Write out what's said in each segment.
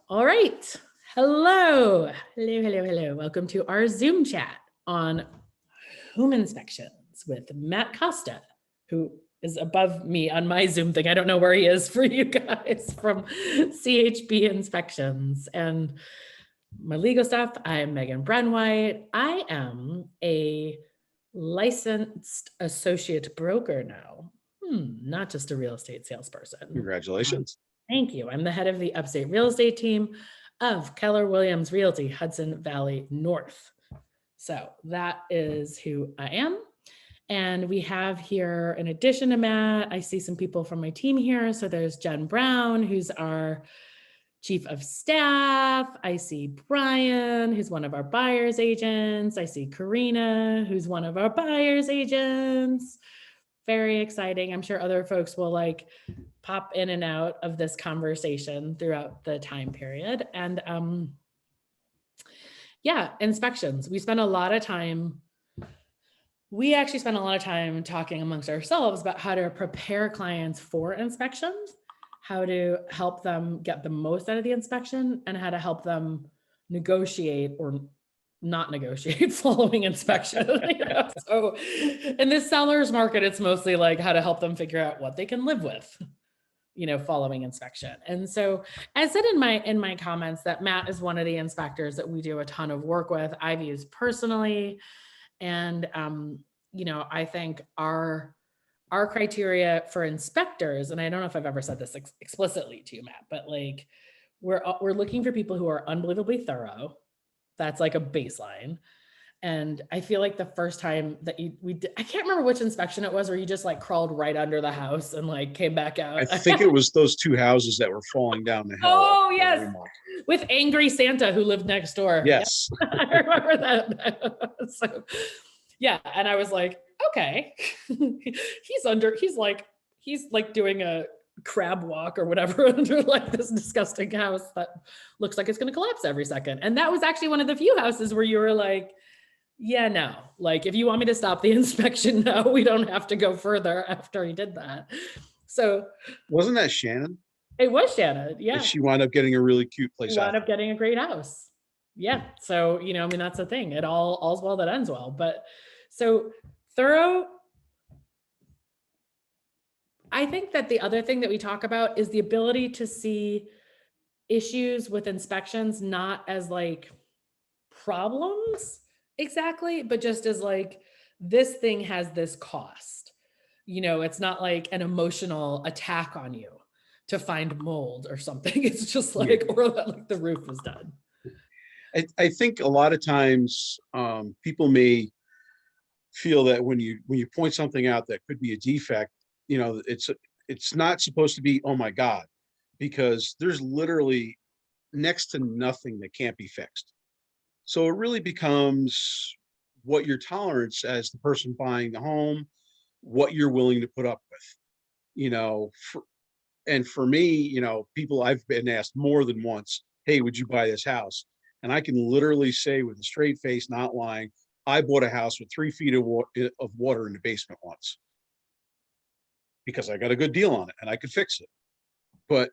All right. Hello. Hello, hello, hello. Welcome to our Zoom chat on home inspections with Matt Costa, who is above me on my Zoom thing. I don't know where he is for you guys from CHB Inspections. And my legal stuff, I'm Megan Brenwhite. I am a licensed associate broker now. Not just a real estate salesperson. Congratulations. Thank you. I'm the head of the upstate real estate team of Keller Williams Realty, Hudson Valley North. So that is who I am. And we have here, in addition to Matt, I see some people from my team here. So there's Jen Brown, who's our chief of staff. I see Brian, who's one of our buyer's agents. I see Karina, who's one of our buyer's agents. Very exciting. I'm sure other folks will like pop in and out of this conversation throughout the time period. And yeah, inspections. We actually spend a lot of time talking amongst ourselves about how to prepare clients for inspections, how to help them get the most out of the inspection, and how to help them negotiate or not negotiate following inspection. So in this seller's market, it's mostly like how to help them figure out what they can live with, following inspection. And so I said in my comments that Matt is one of the inspectors that we do a ton of work with. I've used personally. And, I think our criteria for inspectors, and I don't know if I've ever said this explicitly to you, Matt, but like we're looking for people who are unbelievably thorough. That's like a baseline. And I feel like the first time that I can't remember which inspection it was, where you just like crawled right under the house and like came back out. I think it was those two houses that were falling down the hill. Oh, yes. With angry Santa who lived next door. Yes. Yeah. I remember that. So, yeah. And I was like, okay, he's like doing a crab walk or whatever under like this disgusting house that looks like it's going to collapse every second. And that was actually one of the few houses where you were like, yeah, no, like if you want me to stop the inspection, no, we don't have to go further after he did that. So wasn't that Shannon? It was Shannon. Yeah. And she wound up getting a really cute place. She wound up getting a great house. Yeah. So, that's the thing. It all's well that ends well. But so thorough. I think that the other thing that we talk about is the ability to see issues with inspections, not as like problems exactly, but just as like, this thing has this cost. It's not like an emotional attack on you to find mold or something. It's just like, or that like the roof was done. I think a lot of times people may feel that when you point something out that could be a defect, it's not supposed to be, oh my God, because there's literally next to nothing that can't be fixed. So it really becomes what your tolerance as the person buying the home, what you're willing to put up with, and for me, people, I've been asked more than once, hey, would you buy this house? And I can literally say with a straight face, not lying, I bought a house with 3 feet of water in the basement once because I got a good deal on it and I could fix it. But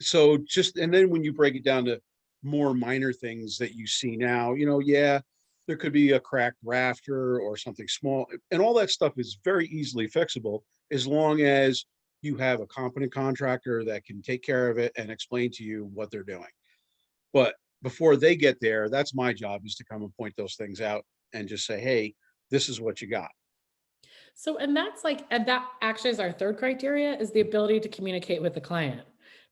so and then when you break it down to more minor things that you see now, yeah, there could be a cracked rafter or something small, and all that stuff is very easily fixable as long as you have a competent contractor that can take care of it and explain to you what they're doing. But before they get there, that's my job, is to come and point those things out and just say, hey, this is what you got. So, and that actually is our third criteria, is the ability to communicate with the client.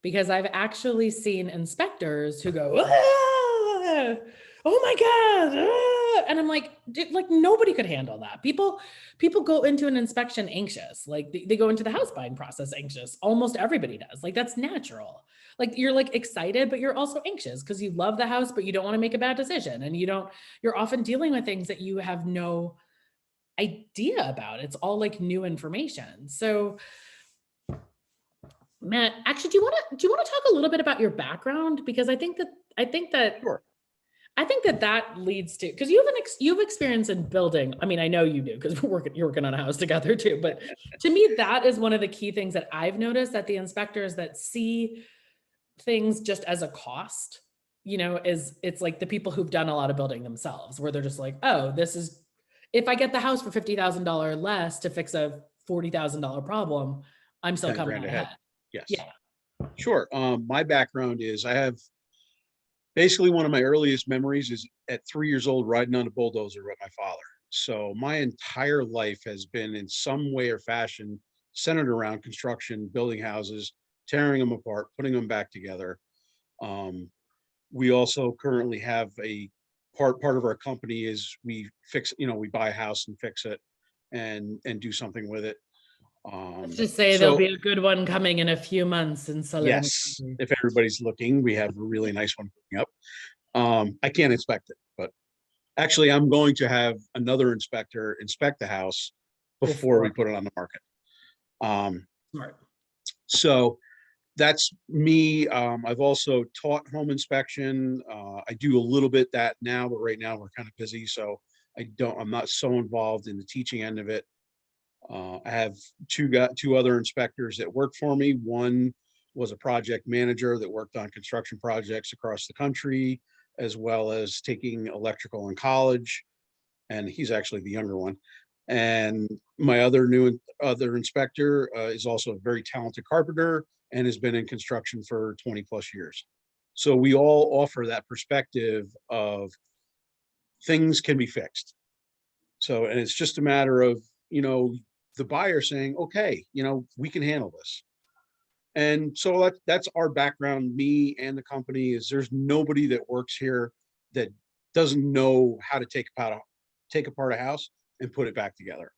Because I've actually seen inspectors who go, oh my God. And I'm like, nobody could handle that. People go into an inspection anxious. Like they go into the house buying process anxious. Almost everybody does. Like that's natural. Like you're like excited, but you're also anxious because you love the house, but you don't want to make a bad decision. And you're often dealing with things that you have no idea about. It's all like new information. So Matt, actually, do you want to talk a little bit about your background? Because I think that Sure. I think that leads to, because you've experience in building. I mean, I know you do because you're working on a house together too. But to me, that is one of the key things that I've noticed, that the inspectors that see things just as a cost, it's like the people who've done a lot of building themselves, where they're just like, oh, if I get the house for $50,000 less to fix a $40,000 problem, I'm still 10 coming grand out ahead. ahead. Yes, Yeah. sure. My background is I have basically one of my earliest memories is at 3 years old riding on a bulldozer with my father. So my entire life has been in some way or fashion centered around construction, building houses, tearing them apart, putting them back together. Um, we also currently have a part of our company is we fix, we buy a house and fix it and do something with it. Let's just say there'll So be a good one coming in a few months in Sullivan yes, County. if everybody's looking, we have a really nice one coming up. I can't inspect it, but actually I'm going to have another inspector inspect the house before we Before. put it on the market. Um, Smart. so that's me. I've also taught home inspection. I do a little bit that now, but right now we're kind of busy, so I'm not so involved in the teaching end of it. I have two other inspectors that work for me. One was a project manager that worked on construction projects across the country, as well as taking electrical in college, and he's actually the younger one. And my other inspector is also a very talented carpenter and has been in construction for 20 plus years. So we all offer that perspective of things can be fixed. So, and it's just a matter of, the buyer saying, okay, we can handle this. And so that's our background, me and the company, is there's nobody that works here that doesn't know how to take apart a house and put it back together.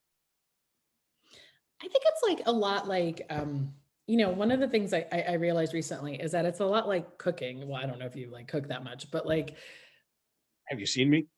I think it's like a lot like, one of the things I realized recently is that it's a lot like cooking. Well, I don't know if you like cook that much, but like, Have you seen me?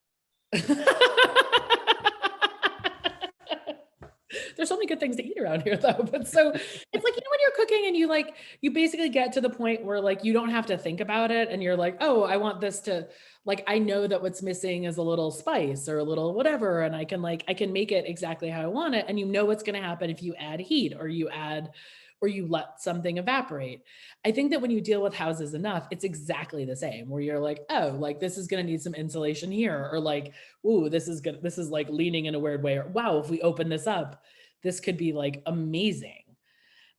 there's so many good things to eat around here though. But so it's like, when you're cooking and you basically get to the point where like, you don't have to think about it. And you're like, oh, I want this to, like, I know that what's missing is a little spice or a little whatever. And I can make it exactly how I want it. And you know what's going to happen if you add heat or you let something evaporate. I think that when you deal with houses enough, it's exactly the same, where you're like, oh, like this is going to need some insulation here, or like, ooh, this is like leaning in a weird way, or wow, if we open this up, this could be like amazing.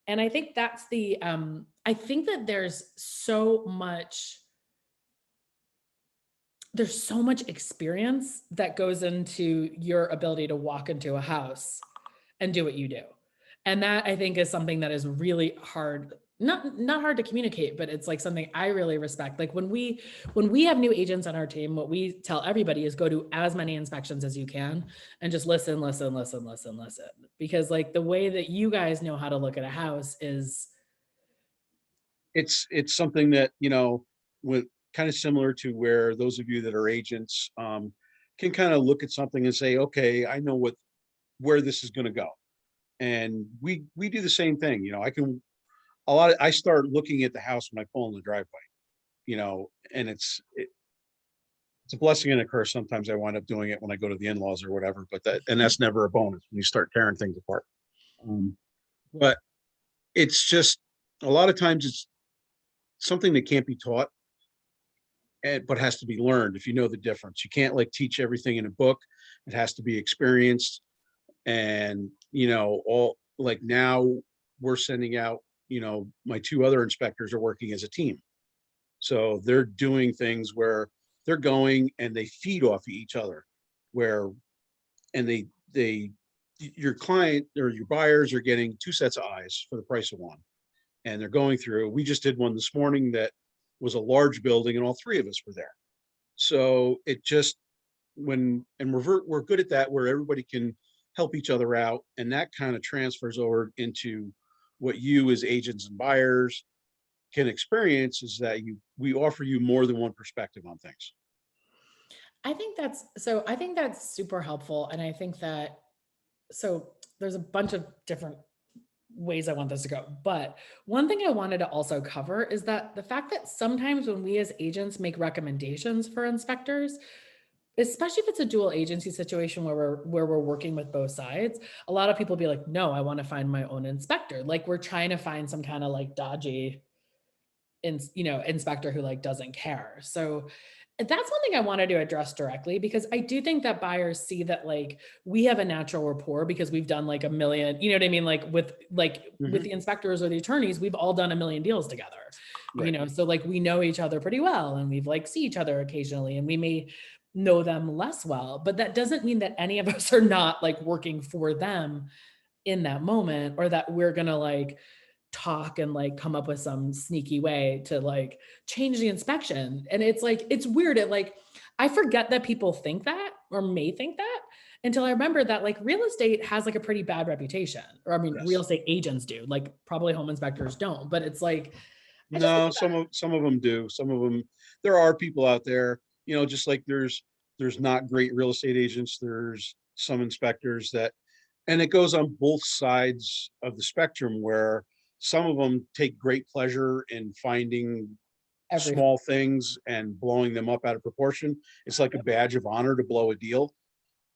And I think that's I think that there's so much experience that goes into your ability to walk into a house and do what you do. And that, I think, is something that is really hard, not hard to communicate, but it's like something I really respect. Like when we have new agents on our team, what we tell everybody is go to as many inspections as you can and just listen. Because like the way that you guys know how to look at a house is, It's something that, with kind of similar to where those of you that are agents can kind of look at something and say, okay, I know where this is going to go. And we do the same thing. I start looking at the house when I pull in the driveway, and it's a blessing and a curse. Sometimes I wind up doing it when I go to the in-laws or whatever, but that's never a bonus when you start tearing things apart. But it's just a lot of times it's something that can't be taught, but has to be learned if you know the difference. You can't like teach everything in a book. It has to be experienced. And, all like now we're sending out, my two other inspectors are working as a team. So they're doing things where they're going and they feed off of each other, and your client or your buyers are getting two sets of eyes for the price of one. And they're going through, we just did one this morning that was a large building and all three of us were there. So it just, we're good at that, where everybody can help each other out. And that kind of transfers over into what you as agents and buyers can experience, is that we offer you more than one perspective on things. I think that's super helpful. And I think that, so there's a bunch of different ways I want this to go. But one thing I wanted to also cover is that the fact that sometimes when we as agents make recommendations for inspectors, especially if it's a dual agency situation where we're working with both sides, a lot of people be like, no, I want to find my own inspector. Like we're trying to find some kind of like dodgy inspector who like doesn't care. So that's one thing I wanted to address directly, because I do think that buyers see that like we have a natural rapport because we've done like a million, you know what I mean? With Mhm. the inspectors or the attorneys, we've all done a million deals together, Right. so like we know each other pretty well, and we've like see each other occasionally, and we may know them less well, but that doesn't mean that any of us are not like working for them in that moment, or that we're gonna like talk and like come up with some sneaky way to like change the inspection. And it's like, it's weird. I forget that people think that or may think that until I remember that like real estate has like a pretty bad reputation. Or I mean, real Yes. estate agents do, like probably home inspectors don't, but it's like, I just think No, some of them do. Some of them, there are people out there, just like there's not great real estate agents. There's some inspectors that, and it goes on both sides of the spectrum where some of them take great pleasure in finding everything. small things and blowing them up out of proportion. It's like a badge of honor to blow a deal.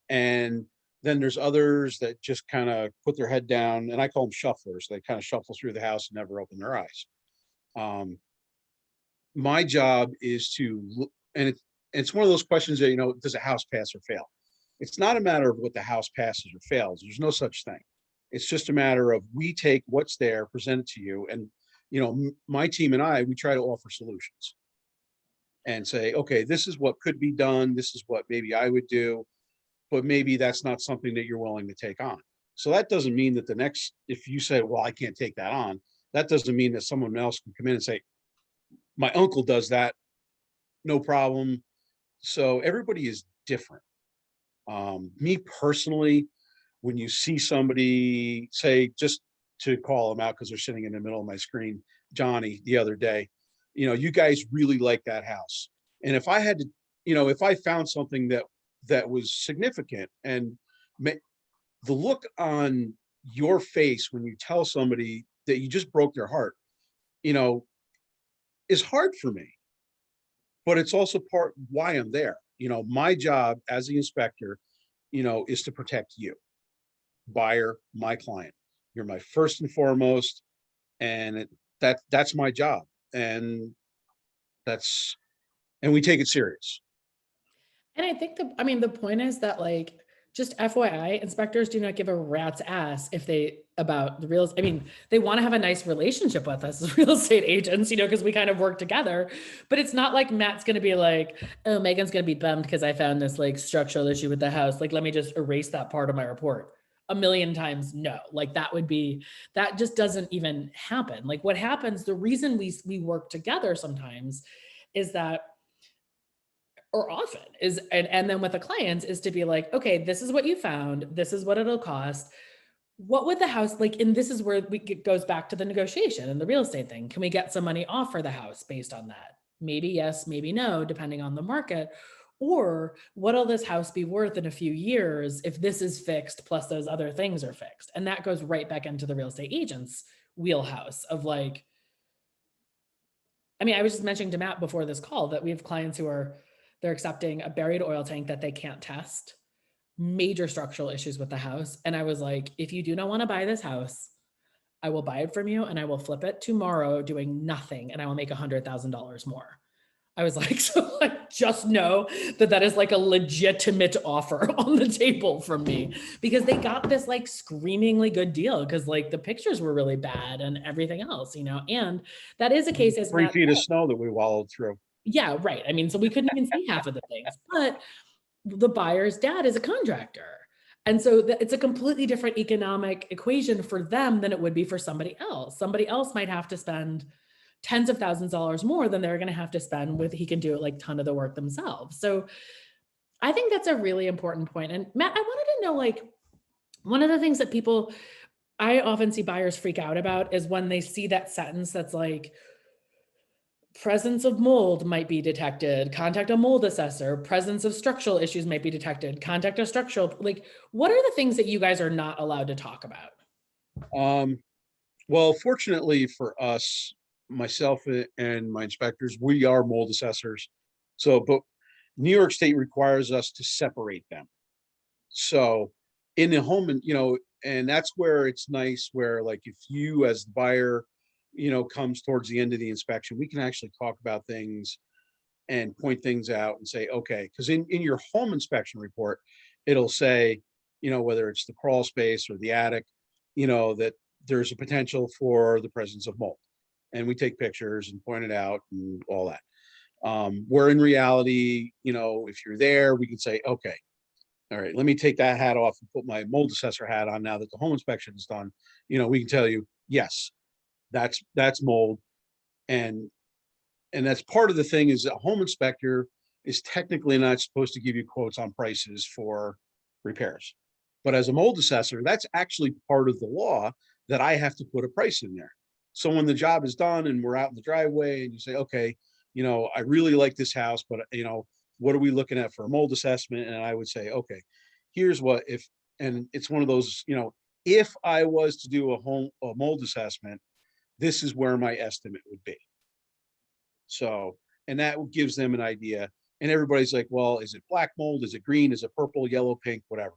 And then there's others that just kind of put their head down, and I call them shufflers. They kind of shuffle through the house and never open their eyes. Um, my job is to look, and it's one of those questions that, does a house pass or fail? It's not a matter of what the house passes or fails. There's no such thing. It's just a matter of we take what's there, present it to you, and my team and I, we try to offer solutions and say, okay, this is what could be done. This is what maybe I would do, but maybe that's not something that you're willing to take on. So that doesn't mean that if you say, well, I can't take that on, that doesn't mean that someone else can come in and say, my uncle does that, no problem. So everybody is different. Me personally, when you see somebody, say, just to call them out because they're sitting in the middle of my screen, Johnny, the other day, you guys really like that house. And if I had to, if I found something that was significant, and the look on your face when you tell somebody that you just broke their heart, you know, is hard for me, but it's also part why I'm there. My job as the inspector, is to protect you, buyer, my client. You're my first and foremost, and that's my job, and that's and we take it serious. And I think the point is that like, just FYI, inspectors do not give a rat's ass if they about the real. I mean, they want to have a nice relationship with us as real estate agents, because we kind of work together. But it's not like Matt's going to be like, oh, Megan's going to be bummed because I found this like structural issue with the house. Like, let me just erase that part of my report. A million times, no. Like that just doesn't even happen. Like what happens, the reason we work together sometimes is that, or often is, and then with the clients is to be like, okay, this is what you found, this is what it'll cost, what would the house like, and this is where it goes back to the negotiation and the real estate thing. Can we get some money off for the house based on that? Maybe yes, maybe no, depending on the market. Or what'll this house be worth in a few years if this is fixed plus those other things are fixed? And that goes right back into the real estate agent's wheelhouse of like, I mean, I was just mentioning to Matt before this call that we have clients who they're accepting a buried oil tank that they can't test, major structural issues with the house. And I was like, if you do not want to buy this house, I will buy it from you and I will flip it tomorrow doing nothing and I will make $100,000 more. I was like, so like, just know that is like a legitimate offer on the table from me, because they got this like screamingly good deal because like the pictures were really bad and everything else, and that is a case as Three Matt. feet of snow that we wallowed through. Yeah, right. I mean, so we couldn't even see half of the things, but the buyer's dad is a contractor. And so it's a completely different economic equation for them than it would be for somebody else. Somebody else might have to spend tens of thousands of dollars more than they're going to have to spend with, he can do it like ton of the work themselves. So I think that's a really important point. And Matt, I wanted to know, like, one of the things that I often see buyers freak out about is when they see that sentence that's like, presence of mold might be detected, contact a mold assessor, presence of structural issues might be detected, contact a structural, like, what are the things that you guys are not allowed to talk about? Um, well, fortunately for us, myself and my inspectors, we are mold assessors. So, but New York State requires us to separate them. So in the home, and and that's where it's nice where like if you as the buyer, comes towards the end of the inspection, we can actually talk about things and point things out and say, okay, because in your home inspection report, it'll say, whether it's the crawl space or the attic, that there's a potential for the presence of mold. And we take pictures and point it out and all that. Where in reality, if you're there, we can say, okay, all right, let me take that hat off and put my mold assessor hat on now that the home inspection is done. We can tell you, yes, that's mold. And that's part of the thing is a home inspector is technically not supposed to give you quotes on prices for repairs. But as a mold assessor, that's actually part of the law that I have to put a price in there. So when the job is done and we're out in the driveway and you say, okay, I really like this house, but what are we looking at for a mold assessment? And I would say, okay, here's what and it's one of those, if I was to do a mold assessment, this is where my estimate would be. So, and that gives them an idea. And everybody's like, well, is it black mold? Is it green? Is it purple, yellow, pink, whatever?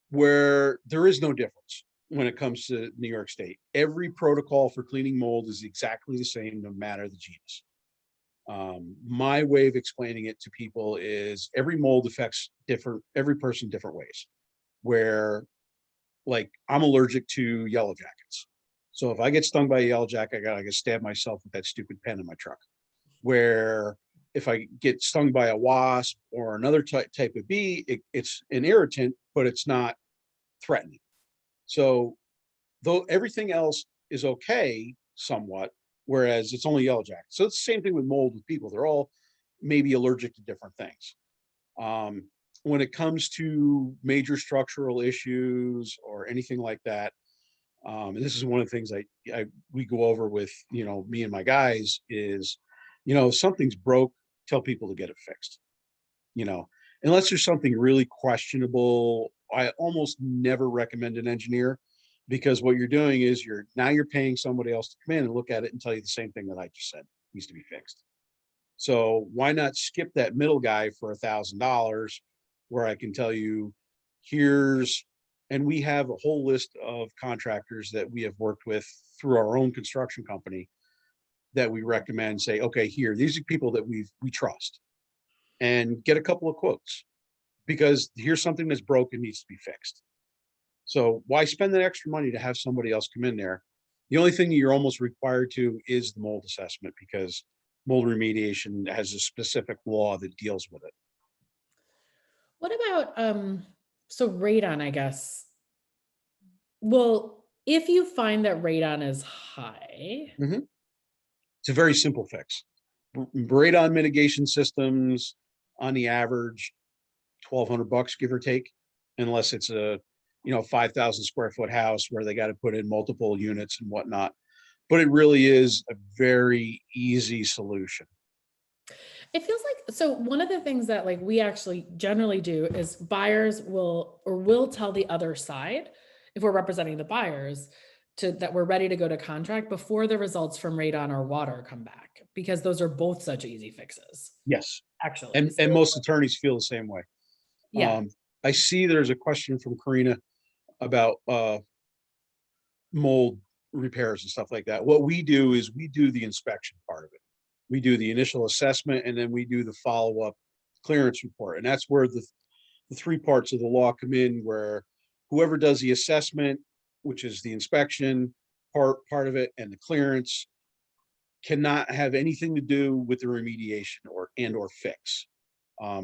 Where there is no difference when it comes to New York State. Every protocol for cleaning mold is exactly the same, no matter the genus. My way of explaining it to people is every mold affects every person different ways. Where, like, I'm allergic to yellow jackets. So if I get stung by a yellow jacket, I gotta stab myself with that stupid pen in my truck. Where if I get stung by a wasp or another type of bee, it's an irritant, but it's not threatening. So though everything else is okay somewhat, whereas it's only yellow jacket. So it's the same thing with mold with people. They're all maybe allergic to different things. When it comes to major structural issues or anything like that, and this is one of the things we go over with, me and my guys is, if something's broke, tell people to get it fixed. Unless there's something really questionable, I almost never recommend an engineer, because what you're doing is you're paying somebody else to come in and look at it and tell you the same thing that I just said needs to be fixed. So why not skip that middle guy for $1,000, where I can tell you, and we have a whole list of contractors that we have worked with through our own construction company that we recommend, say, okay, these are people that we trust, and get a couple of quotes, because here's something that's broken, needs to be fixed. So why spend that extra money to have somebody else come in there? The only thing you're almost required to is the mold assessment, because mold remediation has a specific law that deals with it. What about, so radon, I guess. Well, if you find that radon is high, It's a very simple fix. Radon mitigation systems, on the average, $1,200, give or take, unless it's a 5,000 square foot house where they got to put in multiple units and whatnot. But it really is a very easy solution. it feels like, so one of the things that like we actually generally do is buyers will tell the other side, if we're representing the buyers, that we're ready to go to contract before the results from radon or water come back, because those are both such easy fixes, Yes. actually. And So, most attorneys feel the same way. yeah. I see there's a question from Karina about mold repairs and stuff like that. What we do is we do the inspection part of it. We do the initial assessment, and then we do the follow-up clearance report. And that's where the three parts of the law come in, where whoever does the assessment, which is the inspection part of it, and the clearance, cannot have anything to do with the remediation or fix.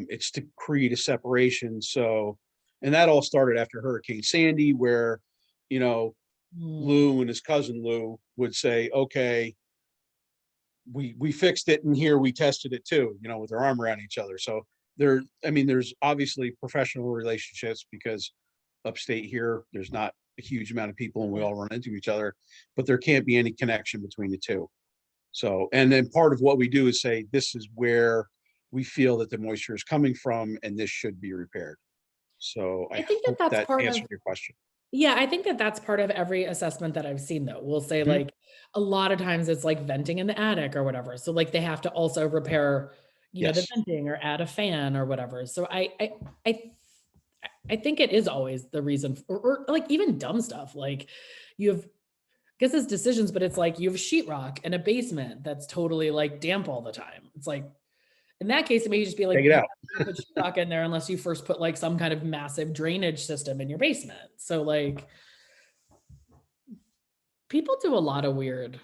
It's to create a separation. So, and that all started after Hurricane Sandy, where, Lou and his cousin Lou would say, okay, we fixed it, and here we tested it too, with their arm around each other. So there's obviously professional relationships, because upstate here, there's not a huge amount of people and we all run into each other, but there can't be any connection between the two. So, and then part of what we do is say, this is where we feel that the moisture is coming from, and this should be repaired. So I I think that hope that's that part of, answered your question. yeah, I think that that's part of every assessment that I've seen, though. We'll say, Mhm. like, a lot of times it's like venting in the attic or whatever. So, like, they have to also repair, the Yes. venting or add a fan or whatever. So I I think it is always the reason, or like even dumb stuff. Like, you have guess it's decisions, but it's like you have sheetrock and a basement that's totally like damp all the time. It's like, in that case, it may just be like, Take it you out. can't put sheetrock in there unless you first put like some kind of massive drainage system in your basement. So like, people do a lot of weird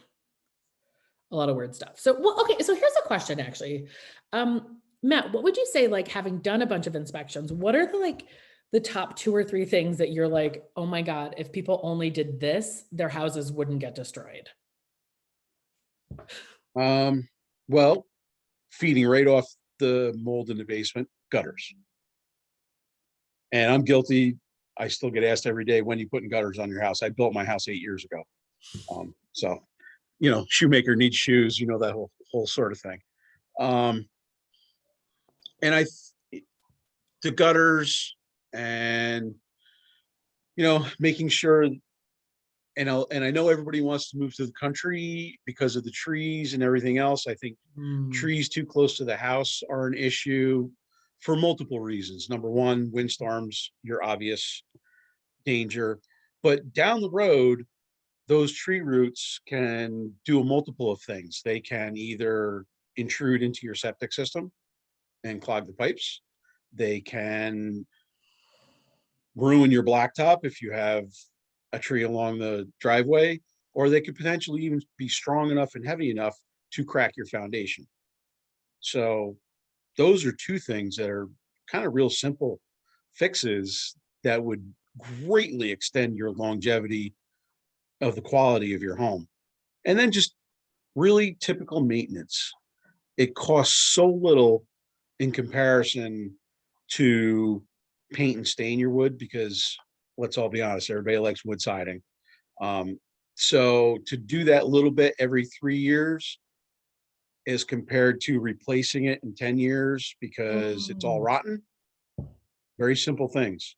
stuff. So, well, okay. So here's a question actually. Matt, what would you say, like having done a bunch of inspections, what are the top 2 or 3 things that you're like, oh my God, if people only did this, their houses wouldn't get destroyed? Well, feeding right off the mold in the basement, gutters. And I'm guilty. I still get asked every day, when you putting gutters on your house? I built my house 8 years ago. So, shoemaker needs shoes, that whole sort of thing. And the gutters and, making sure, and I know everybody wants to move to the country because of the trees and everything else. I think trees too close to the house are an issue for multiple reasons. Number one, windstorms, your obvious danger. But down the road, those tree roots can do a multiple of things. They can either intrude into your septic system and clog the pipes. They can ruin your blacktop if you have a tree along the driveway, or they could potentially even be strong enough and heavy enough to crack your foundation. So those are 2 things that are kind of real simple fixes that would greatly extend your longevity of the quality of your home. And then just really typical maintenance. It costs so little in comparison to paint and stain your wood, because let's all be honest, everybody likes wood siding. So to do that little bit every 3 years as compared to replacing it in 10 years because it's all rotten, very simple things.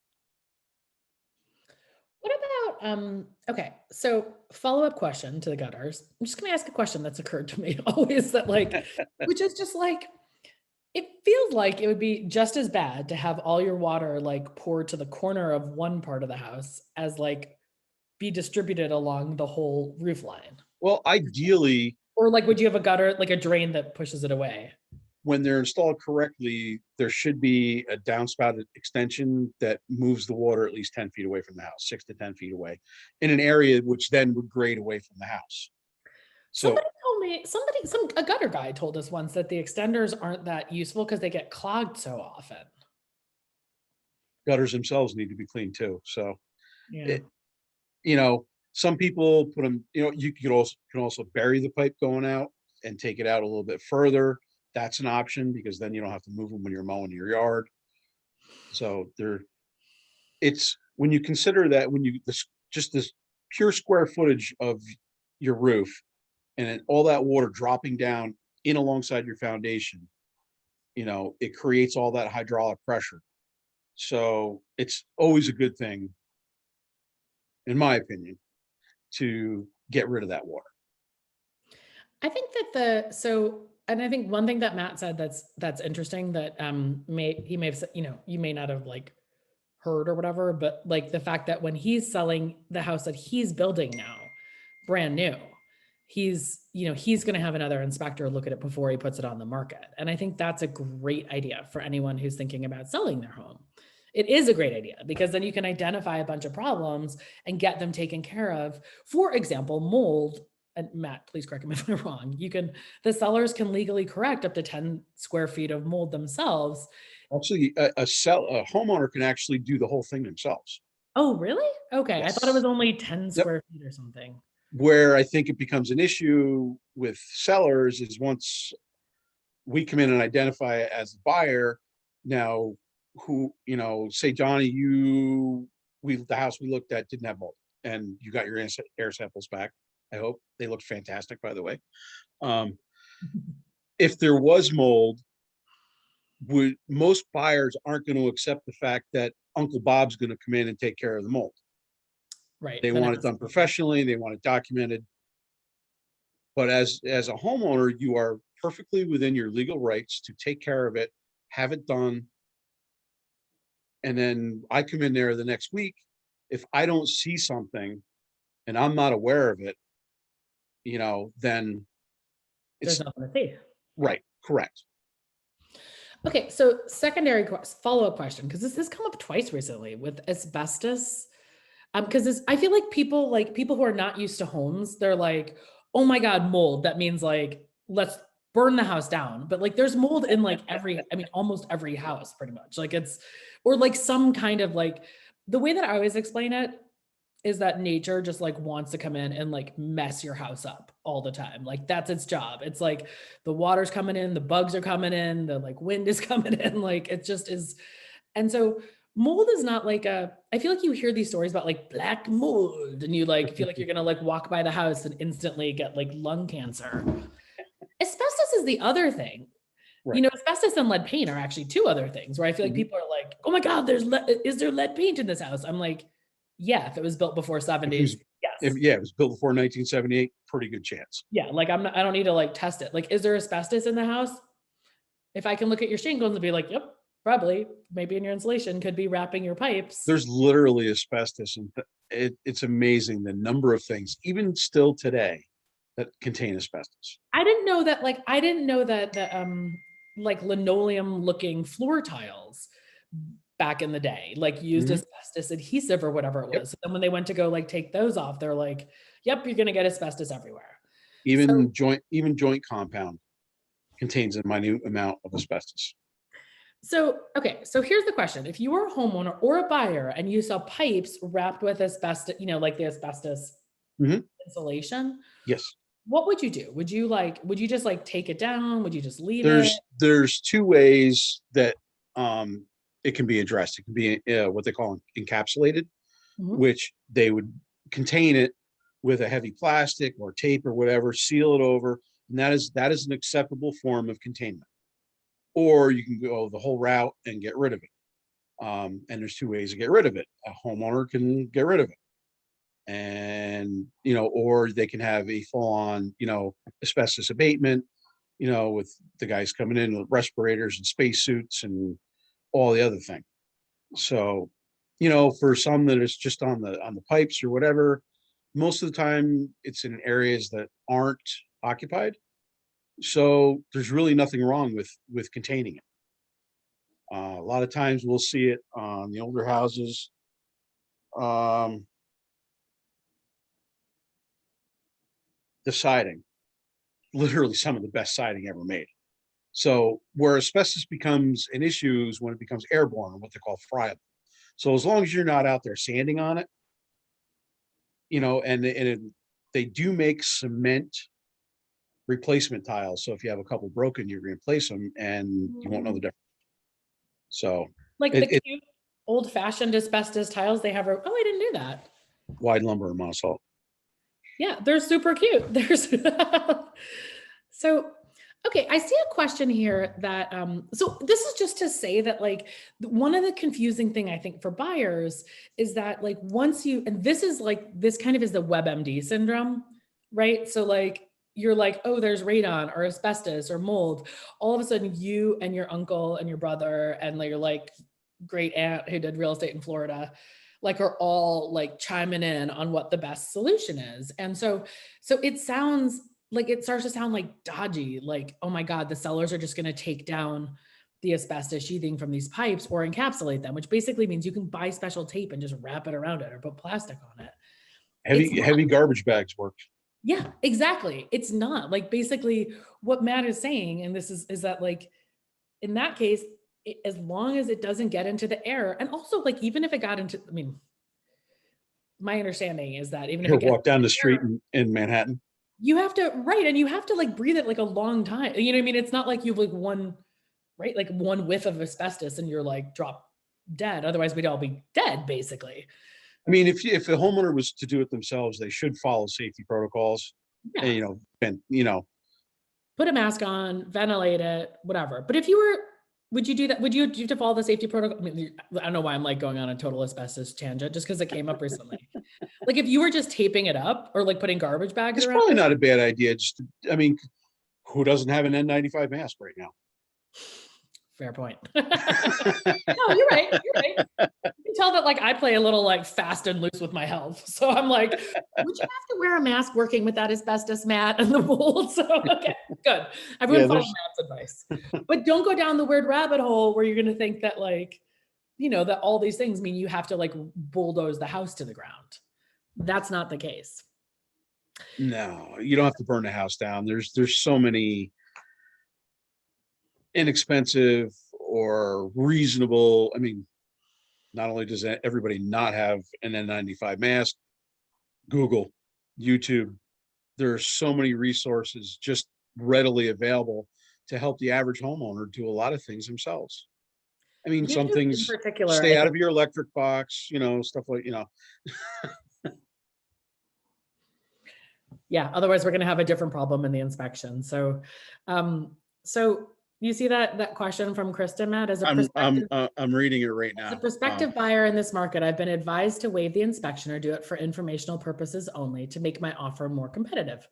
What about, okay, so follow-up question to the gutters. I'm just gonna ask a question that's occurred to me always that like, which is just like, it feels like it would be just as bad to have all your water like poured to the corner of one part of the house as like be distributed along the whole roof line. Well, ideally, Or like, would you have a gutter, like a drain that pushes it away? when they're installed correctly, there should be a downspout extension that moves the water at least 10 feet away from the house, 6 to 10 feet away, in an area which then would grade away from the house. So Somebody told me, a gutter guy told us once that the extenders aren't that useful because they get clogged so often. gutters themselves need to be cleaned too. So Yeah. some people put them, you can also bury the pipe going out and take it out a little bit further. That's an option because then you don't have to move them when you're mowing your yard. So it's when you consider that, when you just this pure square footage of your roof and then all that water dropping down in alongside your foundation, it creates all that hydraulic pressure. So it's always a good thing, in my opinion, to get rid of that water. I think that and I think one thing that Matt said that's interesting that he may have said, you may not have like heard or whatever, but like the fact that when he's selling the house that he's building now, brand new, he's going to have another inspector look at it before he puts it on the market. And I think that's a great idea for anyone who's thinking about selling their home. It is a great idea because then you can identify a bunch of problems and get them taken care of. For example, mold, and Matt, please correct me if I'm wrong. The sellers can legally correct up to 10 square feet of mold themselves. Actually, a homeowner can actually do the whole thing themselves. Oh, really? Okay. Yes. I thought it was only 10 Yep. square feet or something. Where I think it becomes an issue with sellers is once we come in and identify it as the buyer. Now, say Johnny, the house we looked at didn't have mold, and you got your air samples back. I hope they looked fantastic, by the way. If there was mold, most buyers aren't going to accept the fact that Uncle Bob's going to come in and take care of the mold. Right. They want it done professionally. They want it documented. But as a homeowner, you are perfectly within your legal rights to take care of it, have it done. And then I come in there the next week. If I don't see something, and I'm not aware of it, then There's it's nothing to see. right. Correct. Okay, so secondary follow-up question, because this has come up twice recently with asbestos. Because I feel like people who are not used to homes, they're like, oh my God, mold. That means like, let's burn the house down. But like there's mold in like almost every house pretty much. Like or like some kind of like, the way that I always explain it is that nature just like wants to come in and like mess your house up all the time. Like that's its job. It's like the water's coming in, the bugs are coming in, the like wind is coming in, like it just is. And so mold is not like I feel like you hear these stories about like black mold and you like feel like you're gonna like walk by the house and instantly get like lung cancer. Asbestos is the other thing. Right. Asbestos and lead paint are actually two other things where I feel like people are like, oh my God, is there lead paint in this house? I'm like, yeah, if it was built before If it 70s, was, yes. yeah, it was built before 1978, pretty good chance. Yeah, like I don't need to like test it. Like, is there asbestos in the house? If I can look at your shingles and be like, yep, probably, maybe in your insulation could be wrapping your pipes. There's literally asbestos, and it's amazing the number of things, even still today, that contain asbestos. I didn't know that the like linoleum looking floor tiles back in the day, like used Mhm. asbestos adhesive or whatever it Yep. was. And when they went to go like take those off, they're like, yep, you're gonna get asbestos everywhere. So Even joint compound contains a minute amount of asbestos. okay, so here's the question. If you were a homeowner or a buyer and you saw pipes wrapped with asbestos, like the asbestos Mhm. insulation, Yes. what would you do? Would you just like take it down? Would you just leave it? There's two ways that it can be addressed. It can be what they call encapsulated, Mhm. which they would contain it with a heavy plastic or tape or whatever, seal it over, and that is an acceptable form of containment. Or you can go the whole route and get rid of it. And there's two ways to get rid of it. A homeowner can get rid of it, and or they can have a full-on asbestos abatement, with the guys coming in with respirators and spacesuits and all the other thing. So, for some that is just on the pipes or whatever, most of the time it's in areas that aren't occupied. So there's really nothing wrong with containing it. A lot of times we'll see it on the older houses. Um, the siding, literally some of the best siding ever made. So where asbestos becomes an issue is when it becomes airborne, or what they call friable. So as long as you're not out there sanding on it, they do make cement replacement tiles. So if you have a couple broken, you replace them and you won't know the difference. So Like the it cute old fashioned asbestos tiles they have. Oh, I didn't do that. wide lumber and monosalt. Yeah, they're super cute. So okay, I see a question here that so this is just to say that like one of the confusing thing I think for buyers is that like once you, and this is like this kind of is the WebMD syndrome, right? So like you're like, oh, there's radon or asbestos or mold. All of a sudden you and your uncle and your brother and like your like great aunt who did real estate in Florida like are all like chiming in on what the best solution is. And so it sounds like it starts to sound like dodgy, like, oh my God, the sellers are just going to take down the asbestos sheathing from these pipes or encapsulate them, which basically means you can buy special tape and just wrap it around it or put plastic on it. It's not. Heavy garbage bags work. Yeah, exactly. It's not like basically what Matt is saying. And this is that like, in that case, as long as it doesn't get into the air, and also like, even if it got into, I mean, my understanding is that even if Or it gets walk down into the the street air, in Manhattan. you have to, right, and you have to like breathe it like a long time. You know what I mean? It's not like you've like one, right, like one whiff of asbestos and you're like drop dead. Otherwise, we'd all be dead, basically. I mean, if a homeowner was to do it themselves, they should follow safety protocols. And Yeah, put a mask on, ventilate it, whatever. But if you were, would you do that? Would you have to follow the safety protocol? I mean, I don't know why I'm like going on a total asbestos tangent, just because it came up recently. Like if you were just taping it up or like putting garbage bags it's around probably it. not a bad idea. I mean, who doesn't have an N95 mask right now? Fair point. No, you're right. You're right. You can tell that like I play a little like fast and loose with my health. So I'm like, would you have to wear a mask working with that asbestos mat and the mold? So okay, good. Everyone Yeah, follow Matt's advice. But don't go down the weird rabbit hole where you're gonna think that like, that all these things mean you have to like bulldoze the house to the ground. That's not the case. no, you don't have to burn the house down. There's so many inexpensive or reasonable. I mean, not only does everybody not have an N95 mask, Google, YouTube, there are so many resources just readily available to help the average homeowner do a lot of things themselves. I mean, some YouTube in things, particular, stay I out think, of your electric box, stuff like, yeah, otherwise we're going to have a different problem in the inspection. So, so you see that question from Kristen, Matt, I'm reading it right as a now. prospective buyer in this market, I've been advised to waive the inspection or do it for informational purposes only to make my offer more competitive.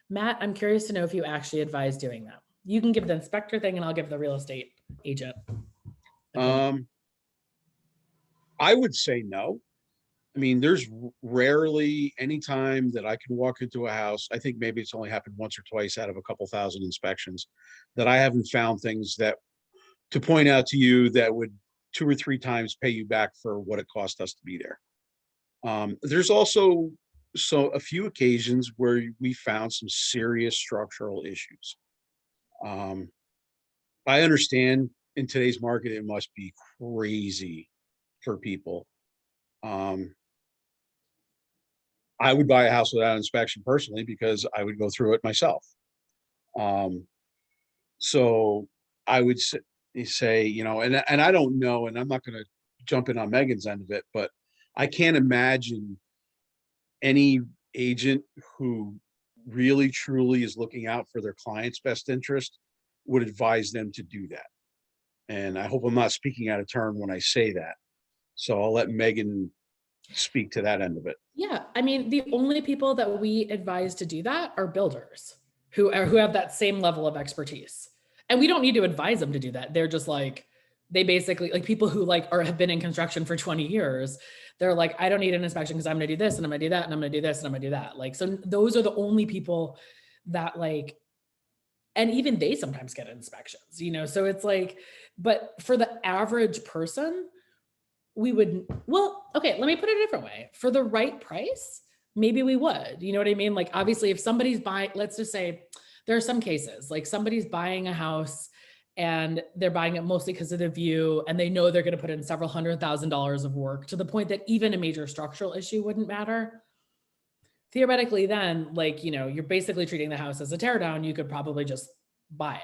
Matt, I'm curious to know if you actually advise doing that. You can give the inspector thing and I'll give the real estate agent opinion. I would say no. I mean, there's rarely any time that I can walk into a house. I think maybe it's only happened once or twice out of a couple thousand inspections that I haven't found things that to point out to you that would 2 or 3 times pay you back for what it cost us to be there. There's also a few occasions where we found some serious structural issues. I understand in today's market, it must be crazy for people. I would buy a house without inspection personally because I would go through it myself. So I would say, and I don't know, and I'm not going to jump in on Megan's end of it, but I can't imagine any agent who really truly is looking out for their client's best interest would advise them to do that. And I hope I'm not speaking out of turn when I say that. So I'll let Megan speak to that end of it. Yeah, I mean, the only people that we advise to do that are builders who have that same level of expertise. And we don't need to advise them to do that. They're just like, they basically like people who like have been in construction for 20 years. They're like, I don't need an inspection because I'm going to do this and I'm going to do that and I'm going to do this and I'm going to do that. Like, so those are the only people that like, and even they sometimes get inspections, so it's like, but for the average person, we would, well, okay, let me put it a different way. For the right price, maybe we would, you know what I mean? Like, obviously, if somebody's buying, let's just say there are some cases, like somebody's buying a house and they're buying it mostly because of the view and they know they're going to put in several $100,000 of work to the point that even a major structural issue wouldn't matter. Theoretically, then, like, you're basically treating the house as a tear down, you could probably just buy it.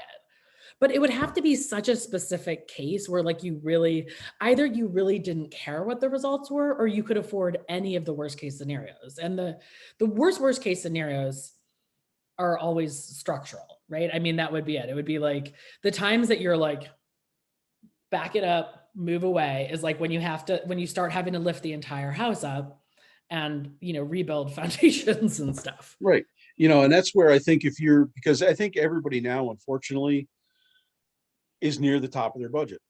But it would have to be such a specific case where like either you really didn't care what the results were, or you could afford any of the worst case scenarios. And the worst case scenarios are always structural, right? I mean, that would be it. It would be like the times that you're like, back it up, move away is like when you start having to lift the entire house up and, rebuild foundations and stuff. Right. And that's where I think because I think everybody now, unfortunately, is near the top of their budget,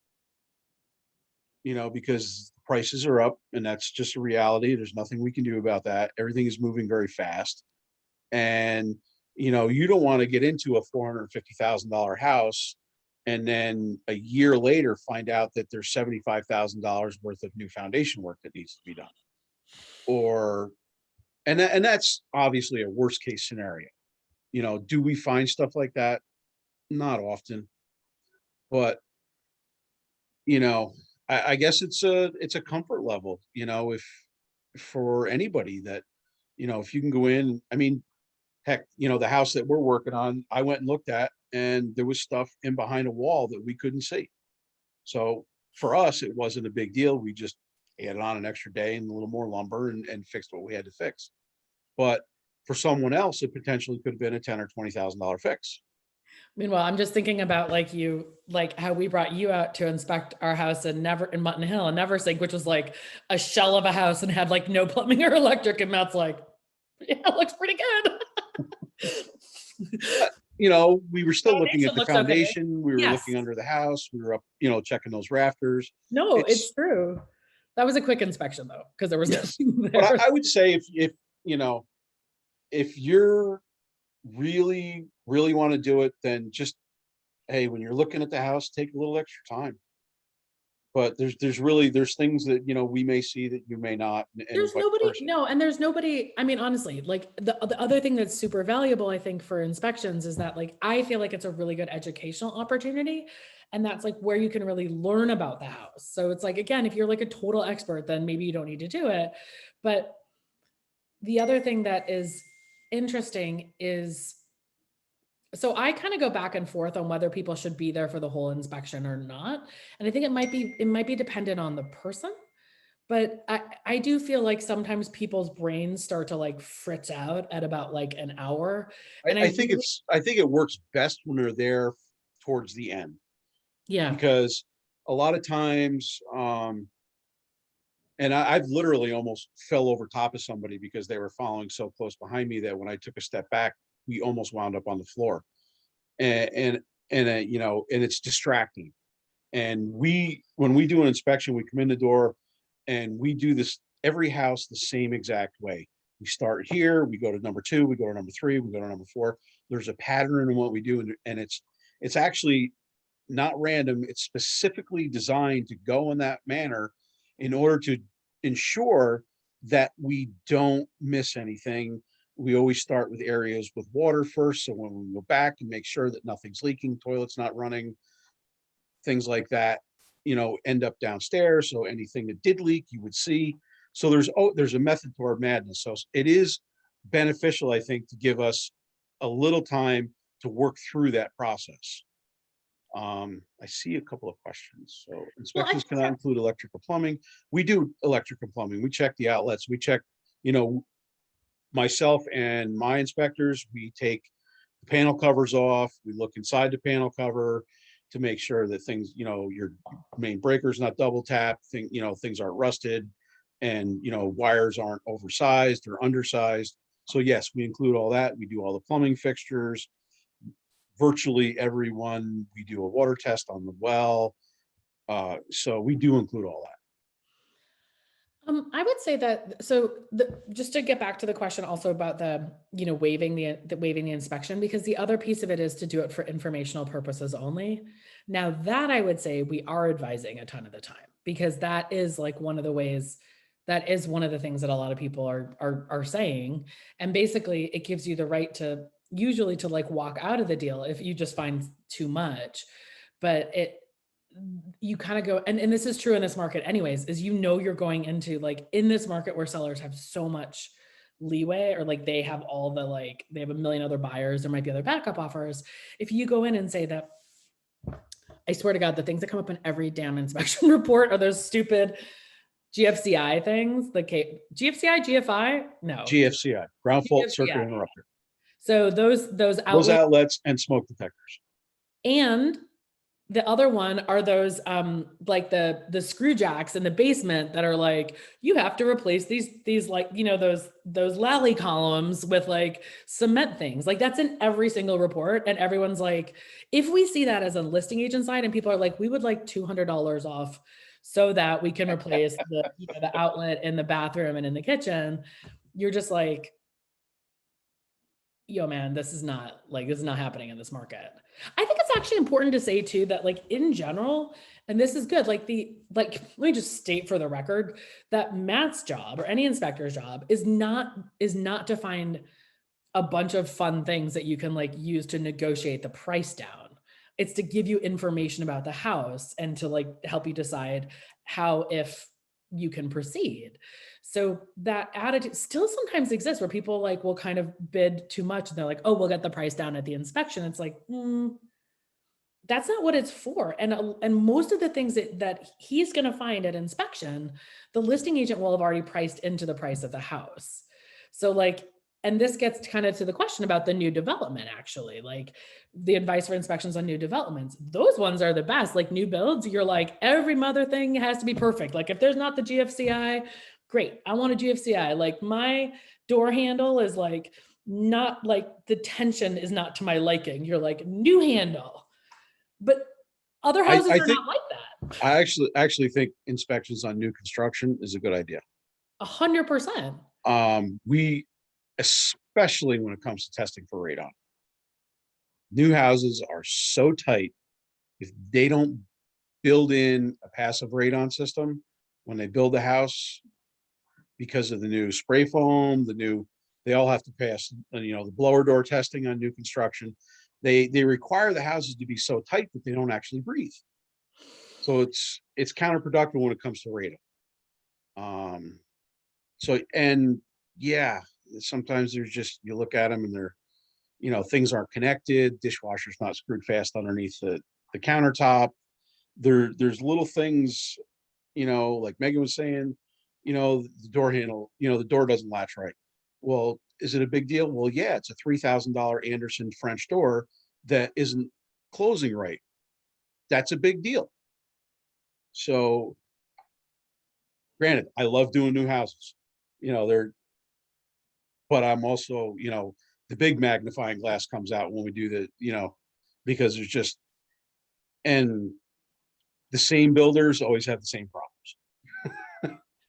because prices are up and that's just a reality. There's nothing we can do about that. Everything is moving very fast. And, you don't want to get into a $450,000 house and then a year later find out that there's $75,000 worth of new foundation work that needs to be done. And that's obviously a worst case scenario. Do we find stuff like that? Not often. But, I guess it's a comfort level, if for anybody that, if you can go in, I mean, heck, the house that we're working on, I went and looked at and there was stuff in behind a wall that we couldn't see. So for us, it wasn't a big deal. We just added on an extra day and a little more lumber and fixed what we had to fix. But for someone else, it potentially could have been a $10,000 or $20,000 fix. Meanwhile, I'm just thinking about how we brought you out to inspect our house in Mutton Hill and Neversink, which was like a shell of a house and had like no plumbing or electric. And Matt's like, yeah, it looks pretty good. we were still looking Foundation at the looks okay. foundation, we were Yes. looking under the house, we were up, checking those rafters. No, it's It's, true. That was a quick inspection though, because there was yes. nothing But there. I would say you know, if you're really, really want to do it, then just, hey, when you're looking at the house, take a little extra time. But there's things that, we may see that you may not, and There's vice nobody, versa. no, and there's nobody, I mean, honestly, like the other thing that's super valuable, I think, for inspections is that like, I feel like it's a really good educational opportunity. And that's like where you can really learn about the house. So it's like, again, if you're like a total expert, then maybe you don't need to do it. But the other thing that is interesting is, so I kind of go back and forth on whether people should be there for the whole inspection or not. And I think it might be dependent on the person. But I do feel like sometimes people's brains start to like fritz out at about like an hour. And I really, I think it works best when they're there towards the end, yeah, because a lot of times, and I've literally almost fell over top of somebody because they were following so close behind me that when I took a step back, we almost wound up on the floor. And it's distracting. And when we do an inspection, we come in the door and we do this every house the same exact way. We start here, we go to number 2, we go to number 3, we go to number 4. There's a pattern in what we do, and it's actually not random. It's specifically designed to go in that manner in order to ensure that we don't miss anything. We always start with areas with water first, so when we go back and make sure that nothing's leaking, toilet's not running, things like that, end up downstairs. So anything that did leak, you would see. So there's a method to our madness. So it is beneficial, I think, to give us a little time to work through that process. I see a couple of questions. So well, I inspections think cannot include electrical plumbing. We do electrical plumbing. We check the outlets. We check, you know, myself and my inspectors, we take the panel covers off. We look inside the panel cover to make sure that things, your main breaker's not double tapped, things aren't rusted, and, wires aren't oversized or undersized. So yes, we include all that. We do all the plumbing fixtures. Virtually everyone, we do a water test on the well. So we do include all that. I would say that, so just to get back to the question also about the, waiving the inspection, because the other piece of it is to do it for informational purposes only. Now that I would say we are advising a ton of the time, because that is like one of the ways, that is one of the things that a lot of people are saying. And basically it gives you the right to usually to like walk out of the deal if you just find too much. But you kind of go, and this is true in this market anyways, is you're going into like in this market where sellers have so much leeway, or like they have all the like they have a million other buyers, there might be other backup offers. If you go in and say that, I swear to God, the things that come up in every damn inspection report are those stupid GFCI things, GFCI, GFI, no, GFCI, ground fault circuit GFCI. interrupter. So those Those outlets, outlets and smoke detectors. and the other one are those like the screw jacks in the basement that are like, you have to replace these like, those lally columns with like cement things. Like that's in every single report. And everyone's like, if we see that as a listing agent side and people are like, we would like $200 off so that we can replace the outlet in the bathroom and in the kitchen, you're just like, yo man, this is not happening in this market. I think it's actually important to say too that like in general, and this is good, like let me just state for the record that Matt's job or any inspector's job is not to find a bunch of fun things that you can like use to negotiate the price down. It's to give you information about the house and to like help you decide how, if you can proceed. So that attitude still sometimes exists where people like will kind of bid too much and they're like, oh, we'll get the price down at the inspection. It's like, that's not what it's for. And most of the things that he's going to find at inspection, the listing agent will have already priced into the price of the house. So like, and this gets kind of to the question about the new development, actually, like the advice for inspections on new developments. Those ones are the best. Like new builds, you're like, every mother thing has to be perfect. Like if there's not the GFCI, great, I want a GFCI. Like my door handle is like not like the tension is not to my liking. You're like, new handle. But other houses I are think not like that. I actually think inspections on new construction is a good idea. 100%. We, especially when it comes to testing for radon, new houses are so tight. If they don't build in a passive radon system when they build the house, because of the new spray foam, they all have to pass, the blower door testing on new construction. They require the houses to be so tight that they don't actually breathe. So it's counterproductive when it comes to radon. So, and yeah, sometimes there's just, you look at them and they're, things aren't connected. Dishwasher's not screwed fast underneath the countertop. There's little things, like Megan was saying, the door handle, the door doesn't latch right. Well, is it a big deal? Well, yeah, it's a $3,000 Anderson French door that isn't closing right. That's a big deal. So granted, I love doing new houses, but I'm also, the big magnifying glass comes out when we do because there's just, and the same builders always have the same problems.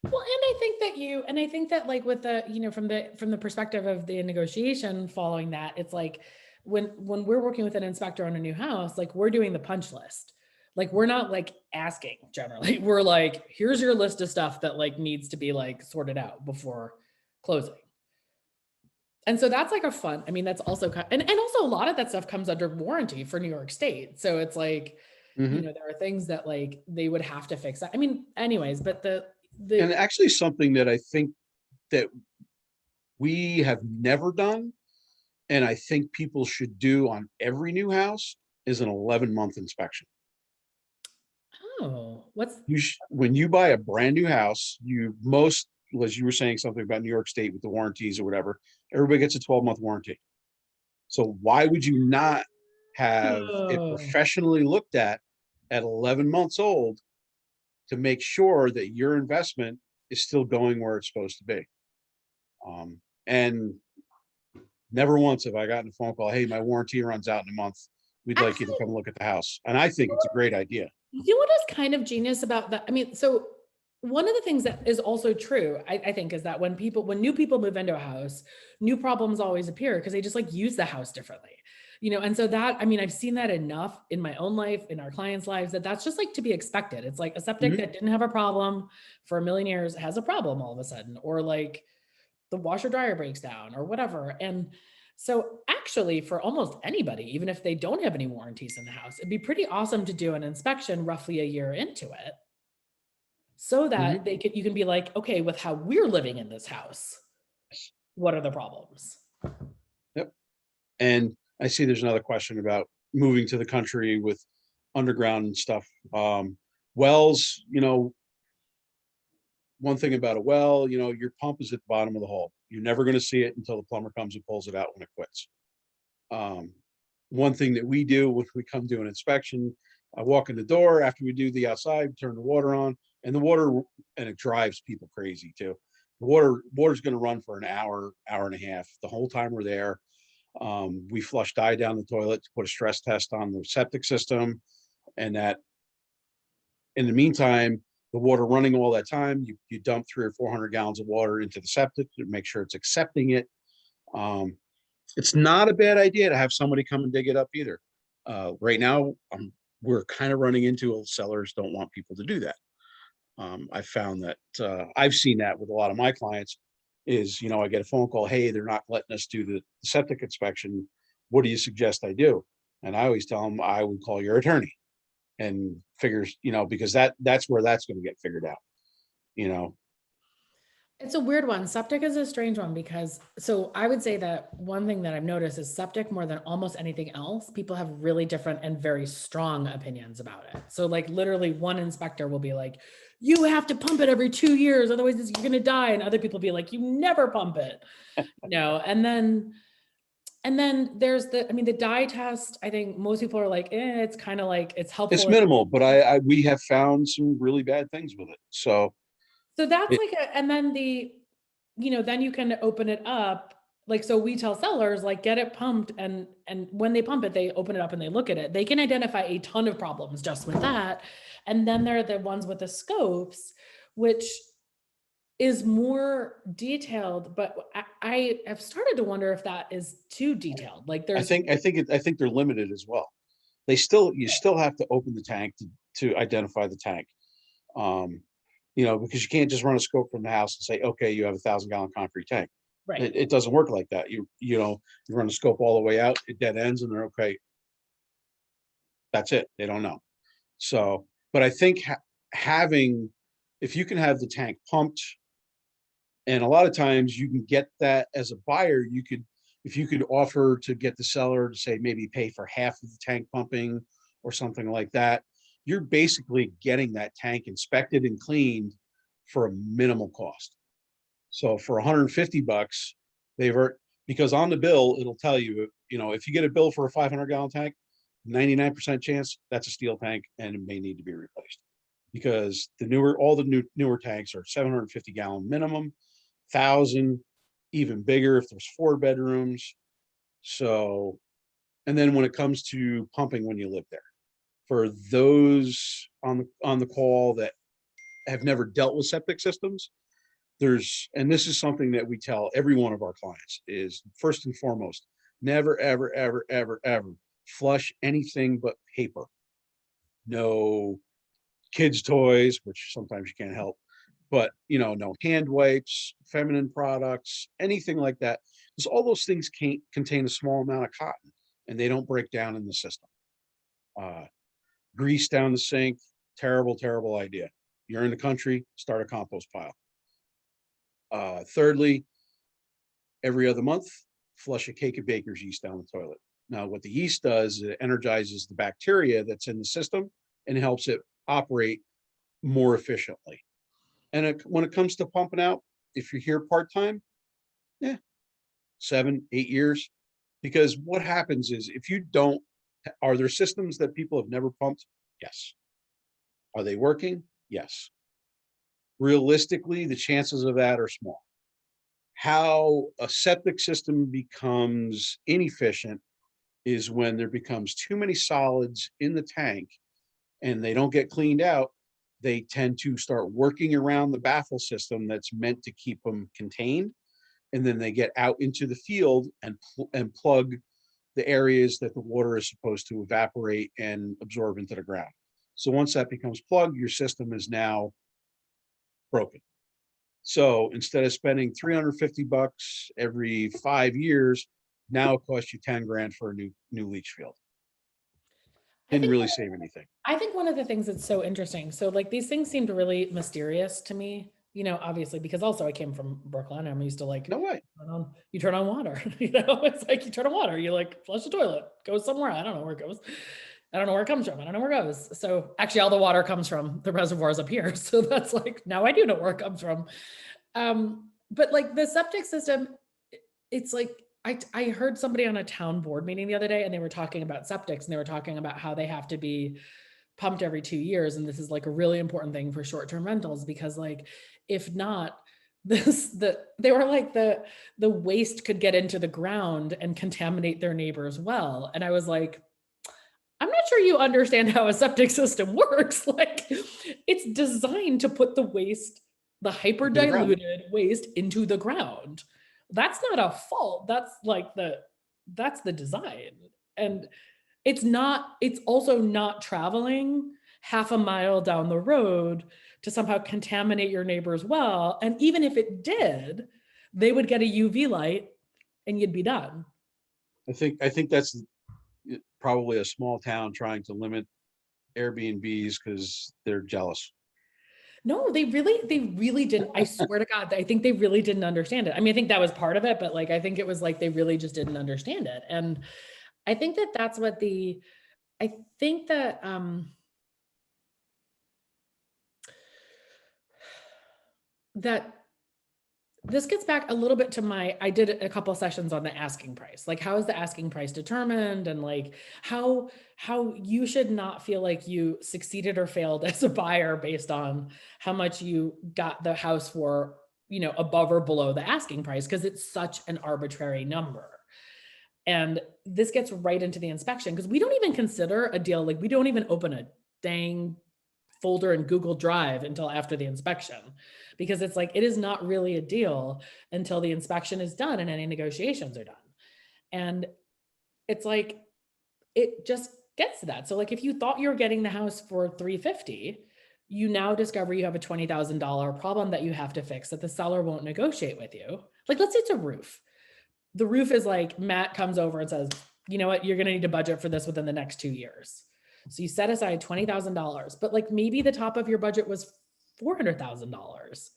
Well, and I think that like with the, from the perspective of the negotiation following that, it's like when we're working with an inspector on a new house, like we're doing the punch list. Like we're not like asking generally. We're like, here's your list of stuff that like needs to be like sorted out before closing. And so that's like a fun, I mean, that's also and also a lot of that stuff comes under warranty for New York State. So it's like, there are things that like they would have to fix. I mean, anyways, but And actually something that I think that we have never done, and I think people should do on every new house, is an 11-month inspection. Oh, When you buy a brand new house, as you were saying something about New York State with the warranties or whatever, everybody gets a 12-month warranty. So why would you not have it professionally looked at 11 months old to make sure that your investment is still going where it's supposed to be? And never once have I gotten a phone call, hey, my warranty runs out in a month. We'd like you to come look at the house. And I think it's a great idea. You know what is kind of genius about that? I mean, so one of the things that is also true, I think, is that when new people move into a house, new problems always appear because they just like use the house differently, and so that, I mean, I've seen that enough in my own life, in our clients' lives, that's just like to be expected. It's like a septic that didn't have a problem for a million years has a problem all of a sudden, or like the washer dryer breaks down or whatever. And so actually for almost anybody, even if they don't have any warranties in the house, it'd be pretty awesome to do an inspection roughly a year into it so that you can be like, okay, with how we're living in this house, what are the problems? Yep. And I see there's another question about moving to the country with underground and stuff. Wells, one thing about a well, your pump is at the bottom of the hole. You're never going to see it until the plumber comes and pulls it out when it quits. One thing that we do when we come do an inspection, I walk in the door after we do the outside, turn the water on, and it drives people crazy too. The water's going to run for an hour and a half. The whole time we're there, we flush dye down the toilet to put a stress test on the septic system, and that in the meantime, the water running all that time, you dump 300 or 400 gallons of water into the septic to make sure it's accepting it. It's not a bad idea to have somebody come and dig it up either. Right now, we're kind of running into sellers don't want people to do that. I found that I've seen that with a lot of my clients is, I get a phone call, hey, they're not letting us do the septic inspection. What do you suggest I do? And I always tell them I would call your attorney and figures, because that's where that's going to get figured out. It's a weird one. Septic is a strange one because, so I would say that one thing that I've noticed is septic more than almost anything else, people have really different and very strong opinions about it. So like literally one inspector will be like, you have to pump it every 2 years, otherwise you're going to die. And other people be like, you never pump it, and then there's the dye test. I think most people are like, it's kind of like, it's helpful. It's minimal, but we have found some really bad things with it. So that's and then then you can open it up like, so we tell sellers, like, get it pumped, and when they pump it, they open it up and they look at it. They can identify a ton of problems just with that. And then there are the ones with the scopes, which is more detailed, but I have started to wonder if that is too detailed. Like there's, I think they're limited as well. You still have to open the tank to identify the tank. Because you can't just run a scope from the house and say, okay, you have 1,000-gallon concrete tank. right. It doesn't work like that. You run a scope all the way out, it dead ends, and they're okay. That's it. They don't know. So, but I think having, if you can have the tank pumped, and a lot of times you can get that as a buyer, if you could offer to get the seller to say maybe pay for half of the tank pumping or something like that, you're basically getting that tank inspected and cleaned for a minimal cost. So for $150, because on the bill, it'll tell you, if you get a bill for a 500-gallon tank, 99% chance that's a steel tank and it may need to be replaced, because all the newer tanks are 750-gallon minimum, 1,000, even bigger if there's 4 bedrooms. So, and then when it comes to pumping when you live there, for those on the call that have never dealt with septic systems, and this is something that we tell every one of our clients, is first and foremost, never, ever, ever, ever, ever flush anything but paper. No kids' toys, which sometimes you can't help, but no hand wipes, feminine products, anything like that, because all those things contain a small amount of cotton and they don't break down in the system. Grease down the sink, terrible, terrible idea. You're in the country, start a compost pile. Thirdly, every other month, flush a cake of baker's yeast down the toilet. Now, what the yeast does, it energizes the bacteria that's in the system and helps it operate more efficiently. And when it comes to pumping out, if you're here part-time, 7, 8 years, because what happens is, if you don't, are there systems that people have never pumped? Yes. Are they working? Yes. Realistically, the chances of that are small. How a septic system becomes inefficient is when there becomes too many solids in the tank and they don't get cleaned out. They tend to start working around the baffle system that's meant to keep them contained. And then they get out into the field and plug the areas that the water is supposed to evaporate and absorb into the ground. So once that becomes plugged, your system is now broken. So instead of spending $350 every 5 years, now it costs you 10 grand for a new leach field. I Didn't think really save anything. I think one of the things that's so interesting, so like these things seemed really mysterious to me, obviously, because also I came from Brooklyn. I'm used to like, No way. you turn on water, it's like you turn on water, you like flush the toilet, goes somewhere. I don't know where it goes. I don't know where it comes from. I don't know where it goes. So actually all the water comes from the reservoirs up here. So that's like, now I do know where it comes from. But like the septic system, it's like, I heard somebody on a town board meeting the other day and they were talking about septics and they were talking about how they have to be pumped every 2 years. And this is like a really important thing for short-term rentals, because like, if not, they were like the waste could get into the ground and contaminate their neighbor's well. And I was like, I'm not sure you understand how a septic system works. Like, it's designed to put the waste, the hyper diluted waste, into the ground. That's not a fault. That's like that's the design. And it's also not traveling half a mile down the road to somehow contaminate your neighbor's well. And even if it did, they would get a UV light and you'd be done. I think that's probably a small town trying to limit Airbnbs because they're jealous. No, they really didn't. I swear to God, I think they really didn't understand it. I mean, I think that was part of it, but like, I think it was like, they really just didn't understand it. And I think that that's what I think that, that this gets back a little bit to I did a couple sessions on the asking price. Like, how is the asking price determined? And like, how you should not feel like you succeeded or failed as a buyer based on how much you got the house for above or below the asking price because it's such an arbitrary number. And this gets right into the inspection because we don't even consider a deal, like we don't even open a dang folder in Google Drive until after the inspection, because it's like, it is not really a deal until the inspection is done and any negotiations are done. And it's like, it just gets to that. So like, if you thought you were getting the house for $350, you now discover you have a $20,000 problem that you have to fix that the seller won't negotiate with you. Like, let's say it's a roof. The roof is like, Matt comes over and says, you know what, you're going to need to budget for this within the next 2 years. So you set aside $20,000, but like maybe the top of your budget was $400,000,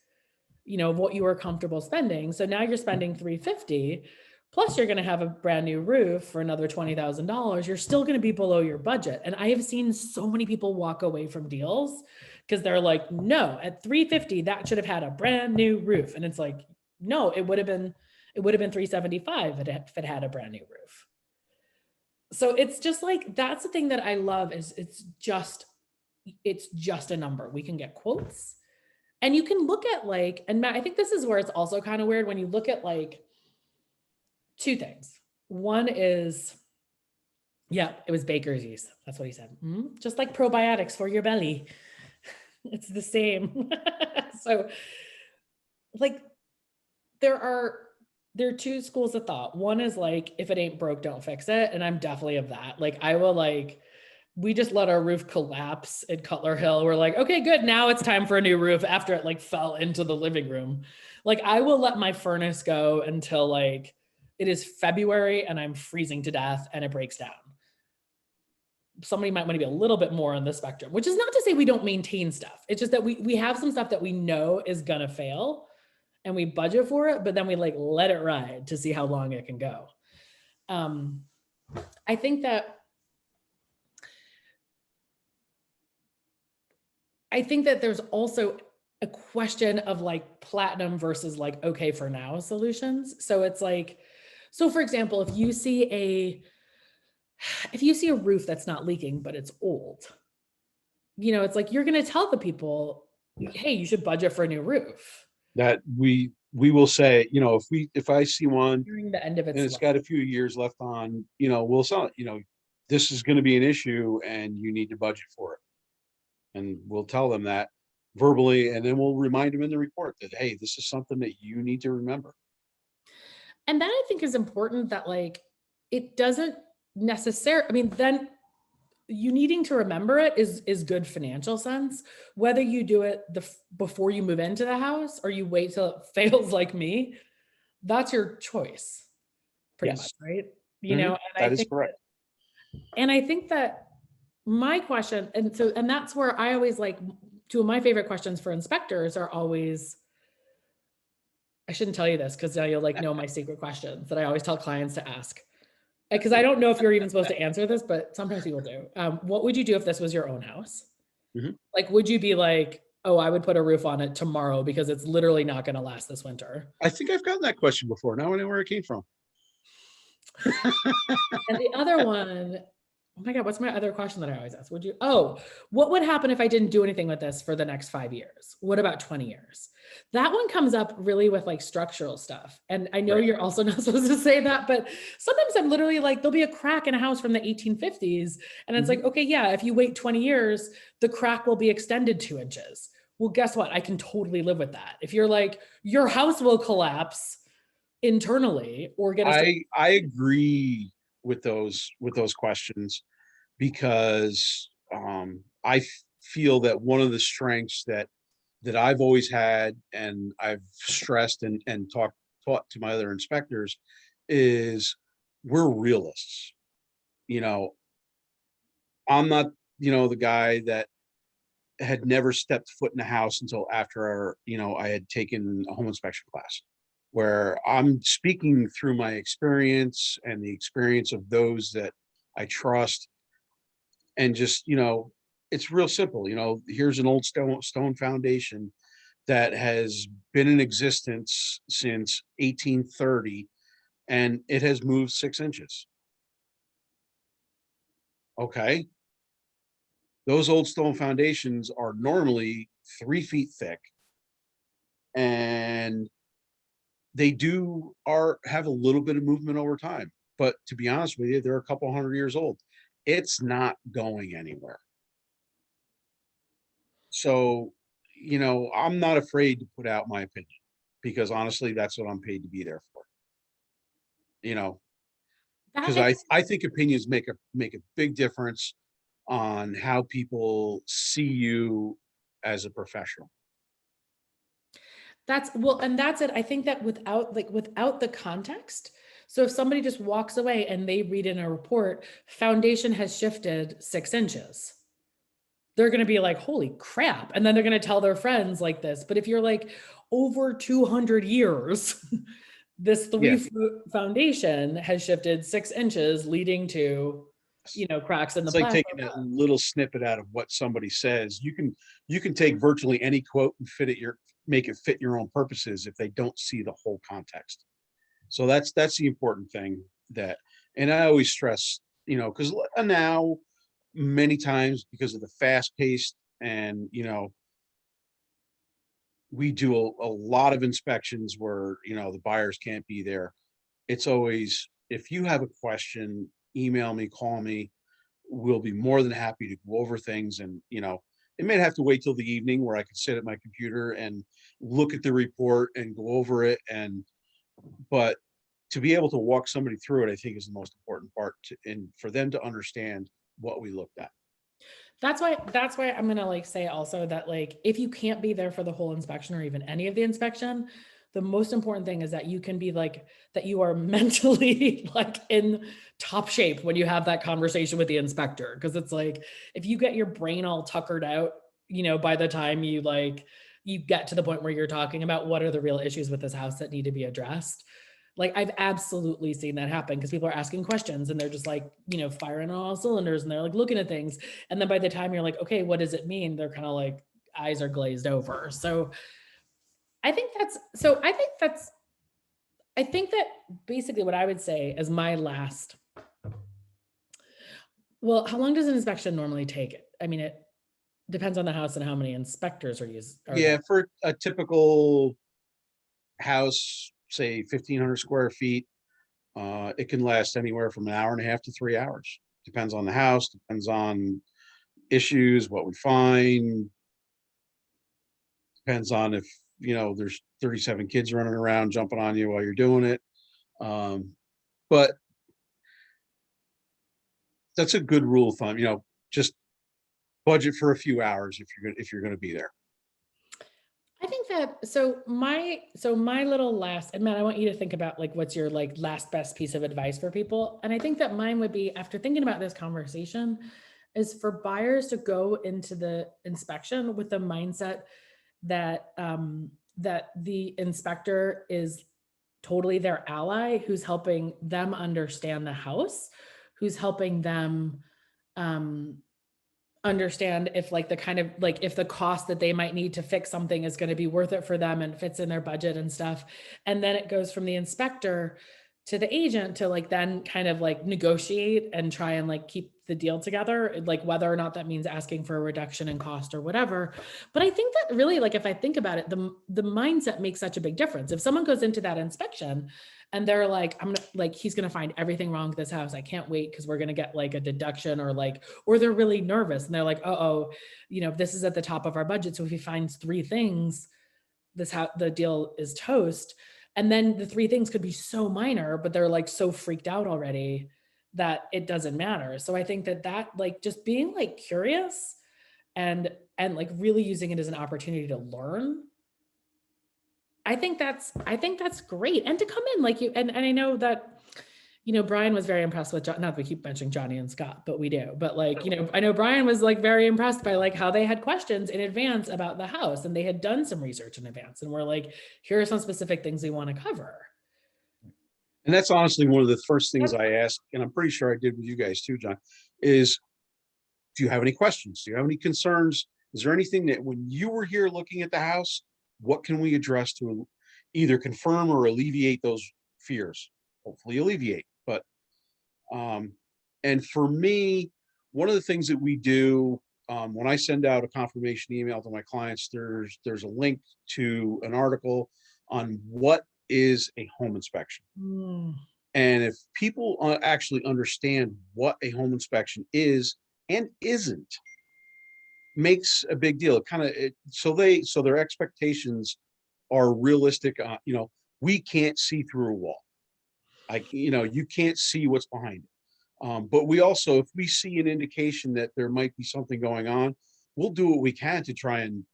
of what you were comfortable spending. So now you're spending $350, plus you're going to have a brand new roof for another $20,000. You're still going to be below your budget. And I have seen so many people walk away from deals because they're like, no, at $350, that should have had a brand new roof. And it's like, no, it would have been $375 if it had a brand new roof. So it's just like, that's the thing that I love is it's just a number. We can get quotes and you can look at like, and Matt, I think this is where it's also kind of weird when you look at like two things. One is, yeah, it was baker's yeast. That's what he said. Just like probiotics for your belly. It's the same. So like there are two schools of thought. One is like, if it ain't broke, don't fix it. And I'm definitely of that. Like I will we just let our roof collapse at Cutler Hill. We're like, okay, good. Now it's time for a new roof after it like fell into the living room. Like I will let my furnace go until like it is February and I'm freezing to death and it breaks down. Somebody might want to be a little bit more on the spectrum, which is not to say we don't maintain stuff. It's just that we have some stuff that we know is gonna fail and we budget for it, but then we like let it ride to see how long it can go. I think that there's also a question of like platinum versus like okay for now solutions. So it's like, so for example, if you see a roof that's not leaking, but it's old, it's like, you're going to tell the people, hey, you should budget for a new roof. That we will say, if I see one During the end of and its it's life. got a few years left on, we'll sell it, this is going to be an issue and you need to budget for it. And we'll tell them that verbally, and then we'll remind them in the report that, hey, this is something that you need to remember. And that I think is important, that like, it doesn't necessarily, I mean, then you needing to remember it is good financial sense, whether you do it before you move into the house or you wait till it fails like me, that's your choice pretty much, Yes. right? Mhm. That is correct. And I think that my question, and that's where I always like, two of my favorite questions for inspectors are always, I shouldn't tell you this because now you'll like know my secret questions that I always tell clients to ask. Because I don't know if you're even supposed to answer this, but sometimes people do. What would you do if this was your own house? Mhm. Like, would you be like, oh, I would put a roof on it tomorrow because it's literally not going to last this winter? I think I've gotten that question before. Now I know where it came from. And the other one, oh my God, what's my other question that I always ask? What would happen if I didn't do anything with this for the next 5 years? What about 20 years? That one comes up really with like structural stuff. And I know Right. you're also not supposed to say that, but sometimes I'm literally like, there'll be a crack in a house from the 1850s. And it's like, okay, yeah, if you wait 20 years, the crack will be extended 2 inches. Well, guess what? I can totally live with that. If you're like, your house will collapse internally or get I agree with those questions because I feel that one of the strengths that I've always had and I've stressed and taught to my other inspectors is we're realists. I'm not, the guy that had never stepped foot in a house until after, I had taken a home inspection class, where I'm speaking through my experience and the experience of those that I trust. And just, it's real simple. Here's an old stone foundation that has been in existence since 1830, and it has moved 6 inches. Okay. Those old stone foundations are normally 3 feet thick and they have a little bit of movement over time. But to be honest with you, they're a couple hundred years old. It's not going anywhere. So, I'm not afraid to put out my opinion, because honestly, that's what I'm paid to be there for. You know, That because is I think opinions make a big difference on how people see you as a professional. That's well, and that's it. I think that without the context, so if somebody just walks away and they read in a report, foundation has shifted 6 inches, they're going to be like, holy crap. And then they're going to tell their friends like this. But if you're like, over 200 years, this Yeah, 3-foot foundation has shifted 6 inches, leading to, cracks in the it's like platform. taking that little snippet out of what somebody says. You can take virtually any quote and make it fit your own purposes if they don't see the whole context. So that's the important thing, and I always stress, because now many times, because of the fast paced, and we do a lot of inspections where the buyers can't be there. It's always, if you have a question, email me, call me. We'll be more than happy to go over things. And it may have to wait till the evening where I can sit at my computer and look at the report and go over it. But to be able to walk somebody through it, I think, is the most important part, and for them to understand what we looked at. That's why I'm gonna say also that if you can't be there for the whole inspection or even any of the inspection, the most important thing is that you can be that you are mentally in top shape when you have that conversation with the inspector. Cause it's if you get your brain all tuckered out, by the time you get to the point where you're talking about what are the real issues with this house that need to be addressed. I've absolutely seen that happen because people are asking questions and they're just firing on all cylinders and they're looking at things. And then by the time you're okay, what does it mean? They're kind of eyes are glazed over. So I think that basically what I would say is my last. Well, how long does an inspection normally take? I mean, it depends on the house and how many inspectors are used. Yeah, for a typical house, say 1,500 square feet, it can last anywhere from an hour and a half to 3 hours. Depends on the house, depends on issues, what we find, depends on if there's 37 kids running around jumping on you while you're doing it. But that's a good rule of thumb. Just budget for a few hours if you're going to be there. I think that my little last, and Matt, I want you to think about what's your last best piece of advice for people. And I think that mine would be, after thinking about this conversation, is for buyers to go into the inspection with the mindset that that the inspector is totally their ally, who's helping them understand the house, who's helping them um understand if the kind of if the cost that they might need to fix something is going to be worth it for them and fits in their budget and stuff. And then it goes from the inspector to the agent to then kind of negotiate and try and keep the deal together, whether or not that means asking for a reduction in cost or whatever. But I think that really, if I think about it, the mindset makes such a big difference. If someone goes into that inspection and they're I'm gonna he's gonna find everything wrong with this house, I can't wait because we're gonna get a deduction, or they're really nervous and they're oh, this is at the top of our budget, so if he finds 3 things, the deal is toast. And then the 3 things could be so minor, but they're so freaked out already that it doesn't matter. So I think that just being curious and really using it as an opportunity to learn. I think that's great. And to come in and I know that Brian was very impressed with not that we keep mentioning Johnny and Scott, but we do. But I know Brian was very impressed by how they had questions in advance about the house and they had done some research in advance and we're here are some specific things we want to cover. And that's honestly one of the first things I ask, and I'm pretty sure I did with you guys too, John, is, do you have any questions? Do you have any concerns? Is there anything that when you were here looking at the house, what can we address to either confirm or alleviate those fears? Hopefully alleviate. But and for me, one of the things that we do when I send out a confirmation email to my clients, there's a link to an article on what is a home inspection. Mm. And if people actually understand what a home inspection is and isn't, makes a big deal. It kind of, so their expectations are realistic. We can't see through a wall. You can't see what's behind it. But we also, if we see an indication that there might be something going on, we'll do what we can to try and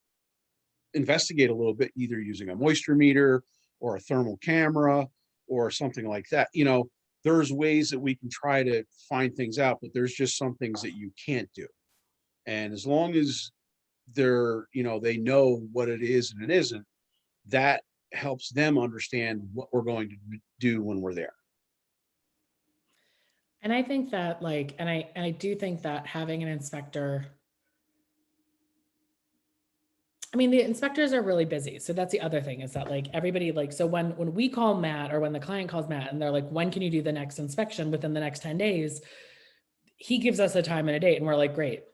investigate a little bit, either using a moisture meter or a thermal camera or something like that. There's ways that we can try to find things out, but there's just some things that you can't do. And as long as they know what it is and it isn't, that helps them understand what we're going to do when we're there. And I think that and I do think that having an inspector, I mean, the inspectors are really busy. So that's the other thing, is that everybody, so when we call Matt, or when the client calls Matt and they're like, when can you do the next inspection within the next 10 days? He gives us a time and a date and we're like, great.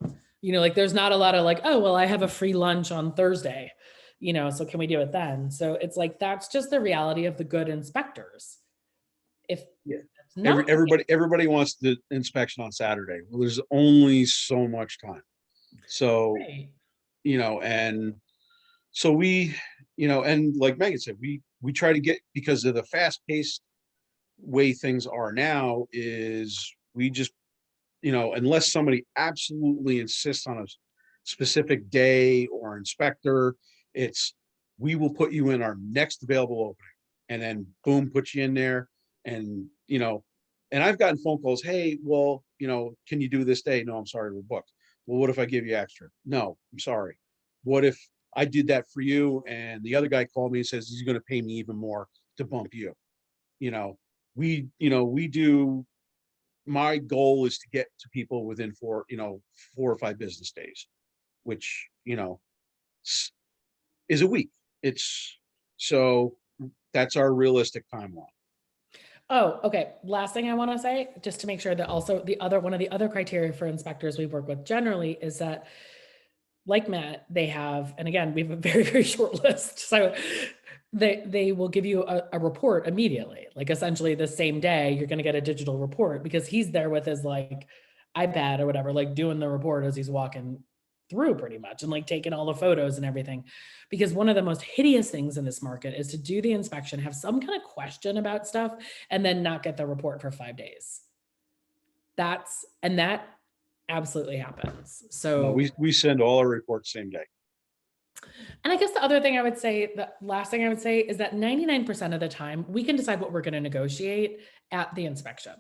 There's not a lot of oh, well, I have a free lunch on Thursday, so can we do it then? So it's that's just the reality of the good inspectors. If it's not, everybody wants the inspection on Saturday. Well, there's only so much time. So, right. And so we, and like Megan said, we try to get, because of the fast-paced way things are now, is we just, unless somebody absolutely insists on a specific day or inspector, we will put you in our next available opening, and then boom, put you in there. And, and I've gotten phone calls, hey, well, can you do this day? No, I'm sorry, we're booked. Well, what if I give you extra? No, I'm sorry. What if I did that for you and the other guy called me and says he's going to pay me even more to bump you? We do. My goal is to get to people within 4 or 5 business days, which, is a week. So that's our realistic timeline. Oh, okay. Last thing I want to say, just to make sure that also one of the other criteria for inspectors we work with generally is that, like Matt, they have, and again, we have a very, very short list. So they will give you a report immediately, essentially the same day you're going to get a digital report, because he's there with his iPad or whatever, doing the report as he's walking through pretty much, and taking all the photos and everything. Because one of the most hideous things in this market is to do the inspection, have some kind of question about stuff, and then not get the report for 5 days. That absolutely happens. So No, we send all our reports same day. And I guess the other thing I would say, the last thing I would say, is that 99% of the time we can decide what we're going to negotiate at the inspection.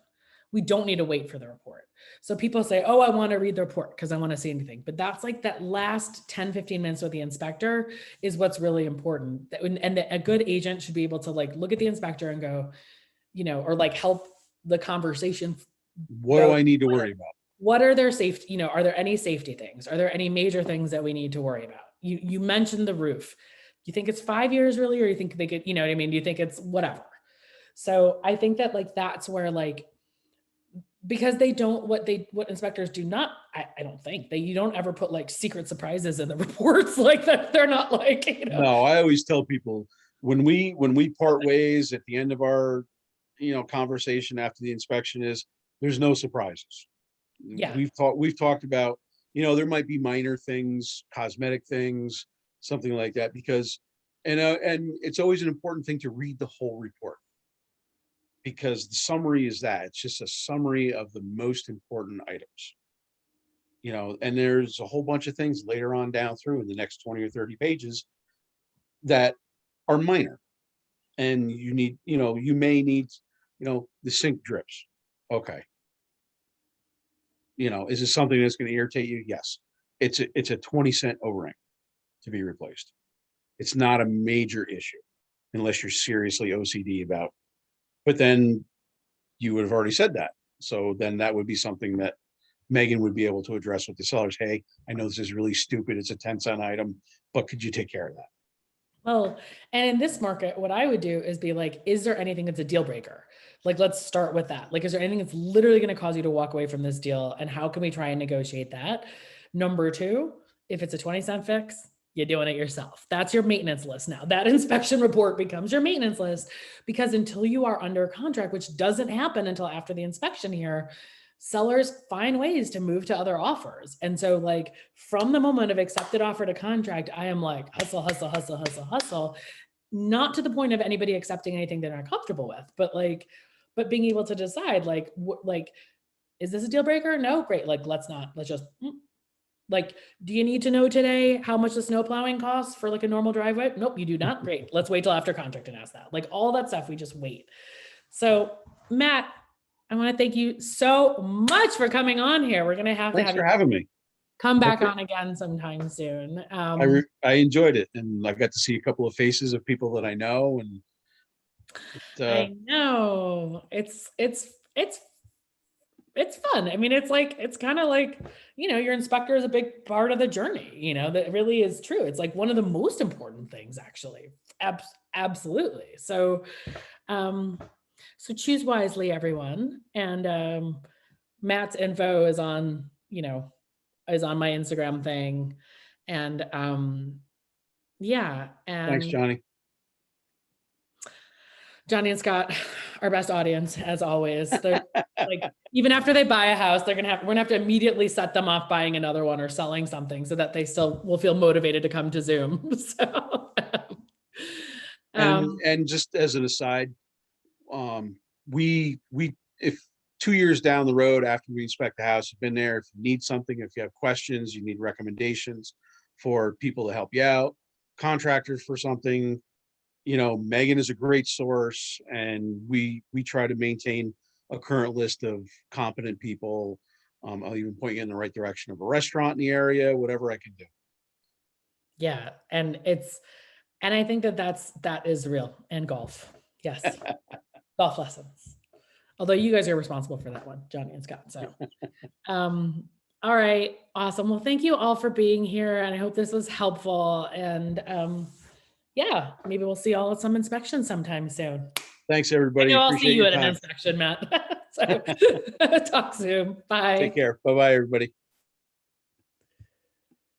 We don't need to wait for the report. So people say, oh, I want to read the report because I want to see anything. But that's that last 10, 15 minutes with the inspector is what's really important. And a good agent should be able to look at the inspector and go, or help the conversation. What do I need to worry about? What are their safety, are there any safety things? Are there any major things that we need to worry about? You mentioned the roof. You think it's 5 years really, or you think they could, you know what I mean? Do you think it's whatever? So I think that that's where because they don't, what inspectors do not, I don't think you don't ever put secret surprises in the reports that. They're not No, I always tell people when we part ways at the end of our, conversation after the inspection is there's no surprises. Yeah. We've talked about, there might be minor things, cosmetic things, something like that, because, and it's always an important thing to read the whole report, because the summary is that it's just a summary of the most important items, and there's a whole bunch of things later on down through in the next 20 or 30 pages that are minor, and you may need, the sink drips. Okay. Is this something that's going to irritate you? Yes. It's a 20-cent O-ring to be replaced. It's not a major issue unless you're seriously OCD about, but then you would have already said that. So then that would be something that Megan would be able to address with the sellers. Hey, I know this is really stupid. It's a 10-cent item, but could you take care of that? Well, and in this market, what I would do is be is there anything that's a deal breaker? Let's start with that. Is there anything that's literally going to cause you to walk away from this deal? And how can we try and negotiate that? Number two, if it's a 20-cent fix, you're doing it yourself. That's your maintenance list now. That inspection report becomes your maintenance list, because until you are under contract, which doesn't happen until after the inspection here, sellers find ways to move to other offers. And so like from the moment of accepted offer to contract, I am like hustle, hustle, hustle, hustle, hustle, not to the point of anybody accepting anything they're not comfortable with, but being able to decide like, is this a deal breaker? No, great. Like, let's just, like, do you need to know today how much the snow plowing costs for like a normal driveway? Nope, you do not. Great. Let's wait till after contract and ask that. Like all that stuff, we just wait. So Matt, I want to thank you so much for coming on here. We're going to have Thanks to for have you having me. come back on again sometime soon. I enjoyed it, and I got to see a couple of faces of people that I know, and I know it's fun. I mean, it's kind of like, your inspector is a big part of the journey, that really is true. It's like one of the most important things, actually. Absolutely. So, so choose wisely, everyone. And, Matt's info is on, is on my Instagram thing. And, yeah. And thanks, Johnny. Johnny and Scott, our best audience, as always. They're like, even after they buy a house, we're gonna have to immediately set them off buying another one or selling something so that they still will feel motivated to come to Zoom. So, and just as an aside, we if 2 years down the road after we inspect the house, you've been there, if you need something, if you have questions, you need recommendations for people to help you out, contractors for something, Megan is a great source, and we try to maintain a current list of competent people. I'll even point you in the right direction of a restaurant in the area, whatever I can do. Yeah. And I think that is real. And golf. Yes. Golf lessons. Although you guys are responsible for that one, Johnny and Scott. So, all right. Awesome. Well, thank you all for being here. And I hope this was helpful. And, yeah, maybe we'll see y'all at some inspection sometime soon. Thanks, everybody. I'll see you at an inspection, Matt. So talk soon. Bye. Take care. Bye-bye, everybody.